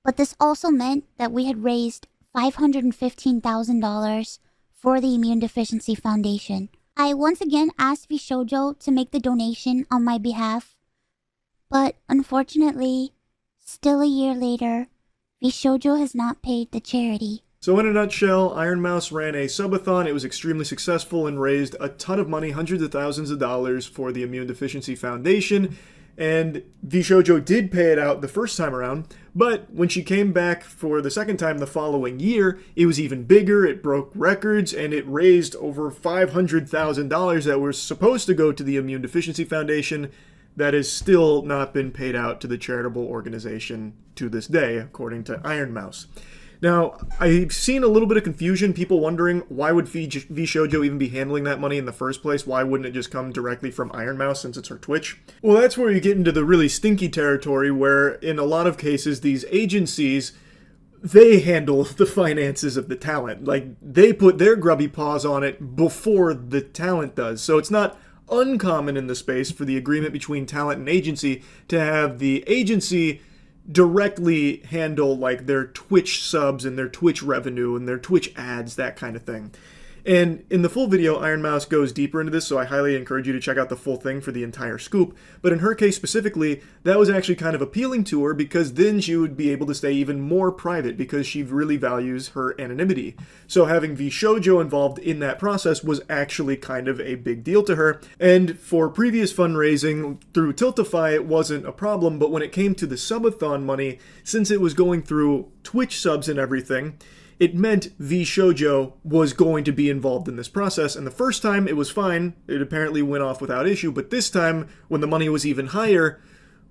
But this also meant that we had raised $515,000 for the Immune Deficiency Foundation. I once again asked VShojo to make the donation on my behalf, but unfortunately, still a year later, VShojo has not paid the charity. So in a nutshell, Ironmouse ran a subathon. It was extremely successful and raised a ton of money, hundreds of thousands of dollars for the Immune Deficiency Foundation. And VShojo did pay it out the first time around, but when she came back for the second time the following year, it was even bigger, it broke records, and it raised over $500,000 that were supposed to go to the Immune Deficiency Foundation that has still not been paid out to the charitable organization to this day, according to Ironmouse. Now, I've seen a little bit of confusion, people wondering why would VShojo even be handling that money in the first place? Why wouldn't it just come directly from Ironmouse since it's her Twitch? Well, that's where you get into the really stinky territory where, in a lot of cases, these agencies, they handle the finances of the talent. Like, they put their grubby paws on it before the talent does. So it's not uncommon in the space for the agreement between talent and agency to have the agency directly handle like their Twitch subs and their Twitch revenue and their Twitch ads, that kind of thing. And in the full video, Ironmouse goes deeper into this, so I highly encourage you to check out the full thing for the entire scoop. But in her case specifically, that was actually kind of appealing to her because then she would be able to stay even more private because she really values her anonymity. So having VShojo involved in that process was actually kind of a big deal to her. And for previous fundraising through Tiltify, it wasn't a problem, but when it came to the subathon money, since it was going through Twitch subs and everything, it meant VShojo was going to be involved in this process, and the first time it was fine, it apparently went off without issue, but this time, when the money was even higher,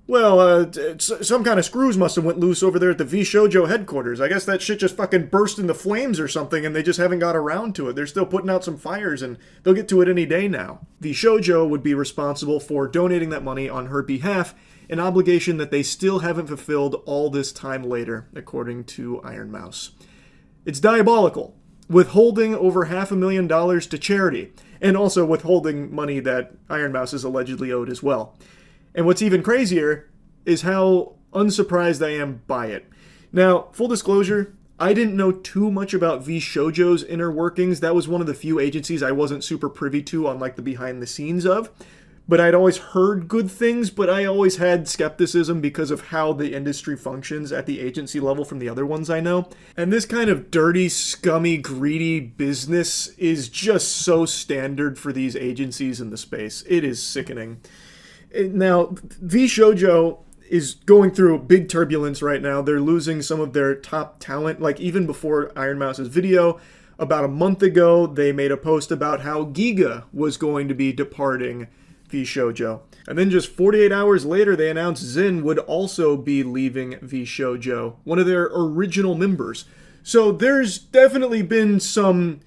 well, some kind of screws must have went loose over there at the VShojo headquarters. I guess that shit just fucking burst into flames or something, and they just haven't got around to it. They're still putting out some fires, and they'll get to it any day now. VShojo would be responsible for donating that money on her behalf, an obligation that they still haven't fulfilled all this time later, according to Ironmouse. It's diabolical, withholding over $500,000 to charity, and also withholding money that Ironmouse is allegedly owed as well. And what's even crazier is how unsurprised I am by it. Now, full disclosure, I didn't know too much about VShojo's inner workings. That was one of the few agencies I wasn't super privy to on like the behind the scenes of. but I'd always heard good things, but I always had skepticism because of how the industry functions at the agency level from the other ones I know. And this kind of dirty, scummy, greedy business is just so standard for these agencies in the space. It is sickening. Now, VShojo is going through big turbulence right now. They're losing some of their top talent. Like even before Iron Mouse's video, about a month ago, they made a post about how Giga was going to be departing VShojo. And then just 48 hours later, they announced Zin would also be leaving VShojo, one of their original members. So there's definitely been some,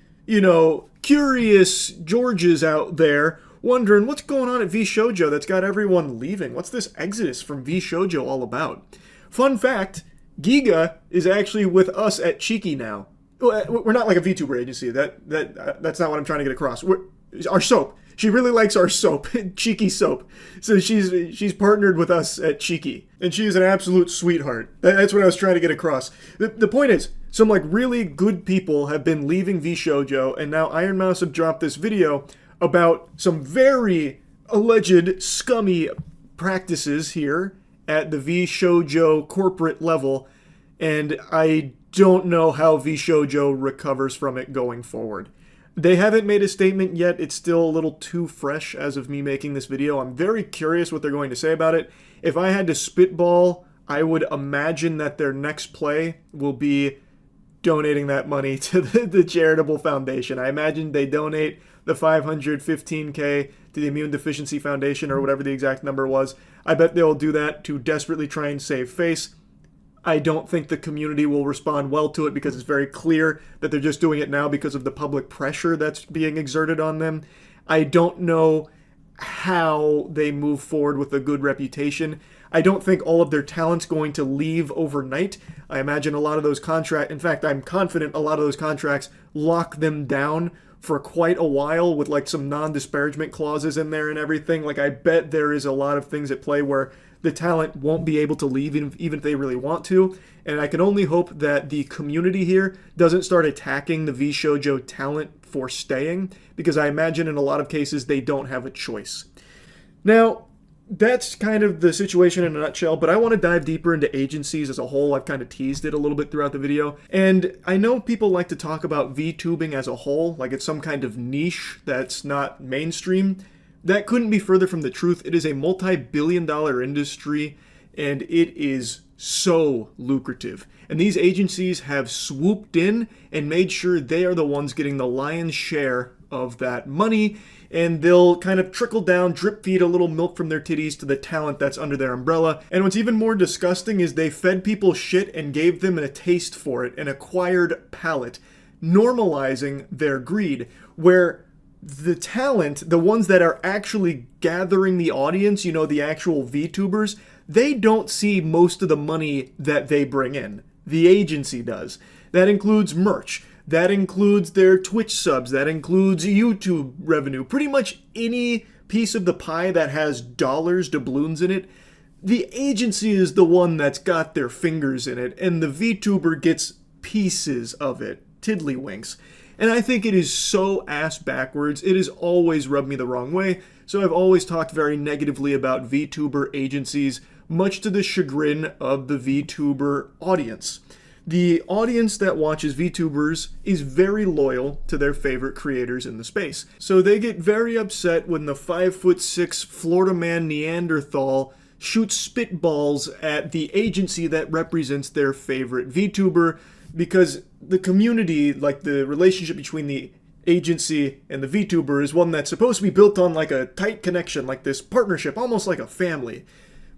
curious Georges out there wondering what's going on at VShojo that's got everyone leaving. What's this exodus from VShojo all about? Fun fact, Giga is actually with us at Cheeky now. We're not like a VTuber agency. That's not what I'm trying to get across. Our soap. She really likes our soap, Cheeky soap. So she's partnered with us at Cheeky, and she is an absolute sweetheart. That's what I was trying to get across. The point is, some like really good people have been leaving VShojo, and now Iron Mouse have dropped this video about some very alleged scummy practices here at the VShojo corporate level, and I don't know how VShojo recovers from it going forward. They haven't made a statement yet. It's still a little too fresh as of me making this video. I'm very curious what they're going to say about it. If I had to spitball, I would imagine that their next play will be donating that money to the charitable foundation. I imagine they donate the $515K to the Immune Deficiency Foundation or whatever the exact number was. I bet they'll do that to desperately try and save face. I don't think the community will respond well to it because it's very clear that they're just doing it now because of the public pressure that's being exerted on them. I don't know how they move forward with a good reputation. I don't think all of their talent's going to leave overnight. I imagine a lot of those in fact, I'm confident a lot of those contracts lock them down for quite a while with like some non-disparagement clauses in there and everything. Like I bet there is a lot of things at play where the talent won't be able to leave even if they really want to. And I can only hope that the community here doesn't start attacking the VShojo talent for staying, because I imagine in a lot of cases they don't have a choice. Now, that's kind of the situation in a nutshell, but I want to dive deeper into agencies as a whole. I've kind of teased it a little bit throughout the video. And I know people like to talk about VTubing as a whole, like it's some kind of niche that's not mainstream. That couldn't be further from the truth. It is a multi-billion-dollar industry, and it is so lucrative. And these agencies have swooped in and made sure they are the ones getting the lion's share of that money, and they'll kind of trickle down, drip feed a little milk from their titties to the talent that's under their umbrella. And what's even more disgusting is they fed people shit and gave them a taste for it, an acquired palate, normalizing their greed, where the talent, the ones that are actually gathering the audience, the actual VTubers, they don't see most of the money that they bring in. The agency does. That includes merch. That includes their Twitch subs. That includes YouTube revenue. Pretty much any piece of the pie that has dollars, doubloons in it, the agency is the one that's got their fingers in it, and the VTuber gets pieces of it, tiddlywinks. And I think it is so ass backwards. It has always rubbed me the wrong way. So I've always talked very negatively about VTuber agencies, much to the chagrin of the VTuber audience. The audience that watches VTubers is very loyal to their favorite creators in the space. So they get very upset when the 5'6" Florida man Neanderthal shoots spitballs at the agency that represents their favorite VTuber, because the community, like the relationship between the agency and the VTuber, is one that's supposed to be built on like a tight connection, like this partnership, almost like a family.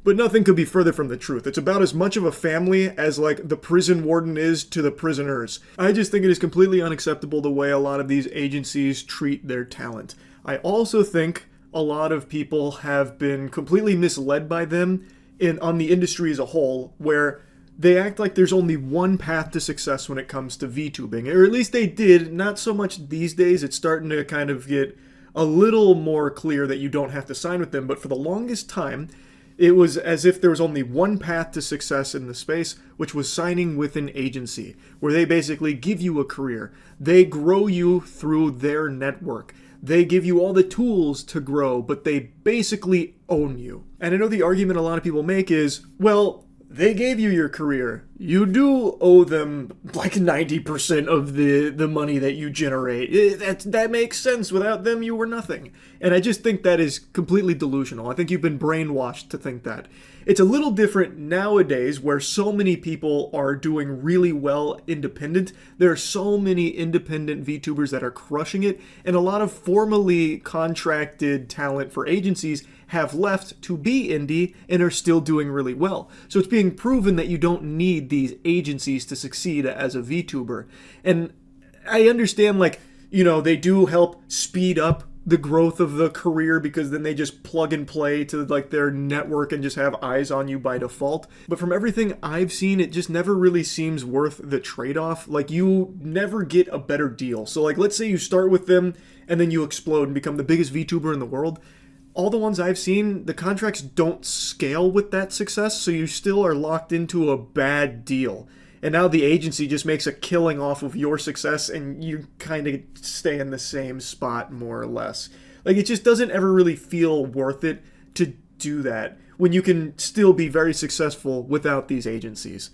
But nothing could be further from the truth. It's about as much of a family as like the prison warden is to the prisoners. I just think it is completely unacceptable the way a lot of these agencies treat their talent. I also think a lot of people have been completely misled by them on the industry as a whole, where they act like there's only one path to success when it comes to VTubing. Or at least they did, not so much these days. It's starting to kind of get a little more clear that you don't have to sign with them. But for the longest time, it was as if there was only one path to success in the space, which was signing with an agency, where they basically give you a career. They grow you through their network. they give you all the tools to grow, but they basically own you. And I know the argument a lot of people make is, well, they gave you your career. You do owe them like 90% of the money that you generate. That makes sense. Without them, you were nothing. And I just think that is completely delusional. I think you've been brainwashed to think that. It's a little different nowadays where so many people are doing really well independent. There are so many independent VTubers that are crushing it, and a lot of formally contracted talent for agencies have left to be indie and are still doing really well. So it's being proven that you don't need these agencies to succeed as a VTuber. And I understand, like, you know, they do help speed up the growth of the career because then they just plug and play to like their network and just have eyes on you by default. But from everything I've seen, it just never really seems worth the trade-off. Like, you never get a better deal. So like, let's say you start with them and then you explode and become the biggest VTuber in the world. All the ones I've seen, the contracts don't scale with that success, so you still are locked into a bad deal. And now the agency just makes a killing off of your success and you kind of stay in the same spot more or less. Like, it just doesn't ever really feel worth it to do that when you can still be very successful without these agencies.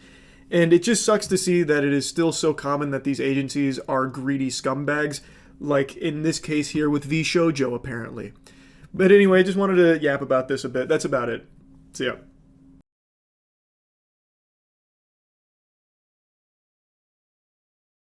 And it just sucks to see that it is still so common that these agencies are greedy scumbags, like in this case here with VShojo apparently. But anyway, just wanted to yap about this a bit. That's about it. See ya.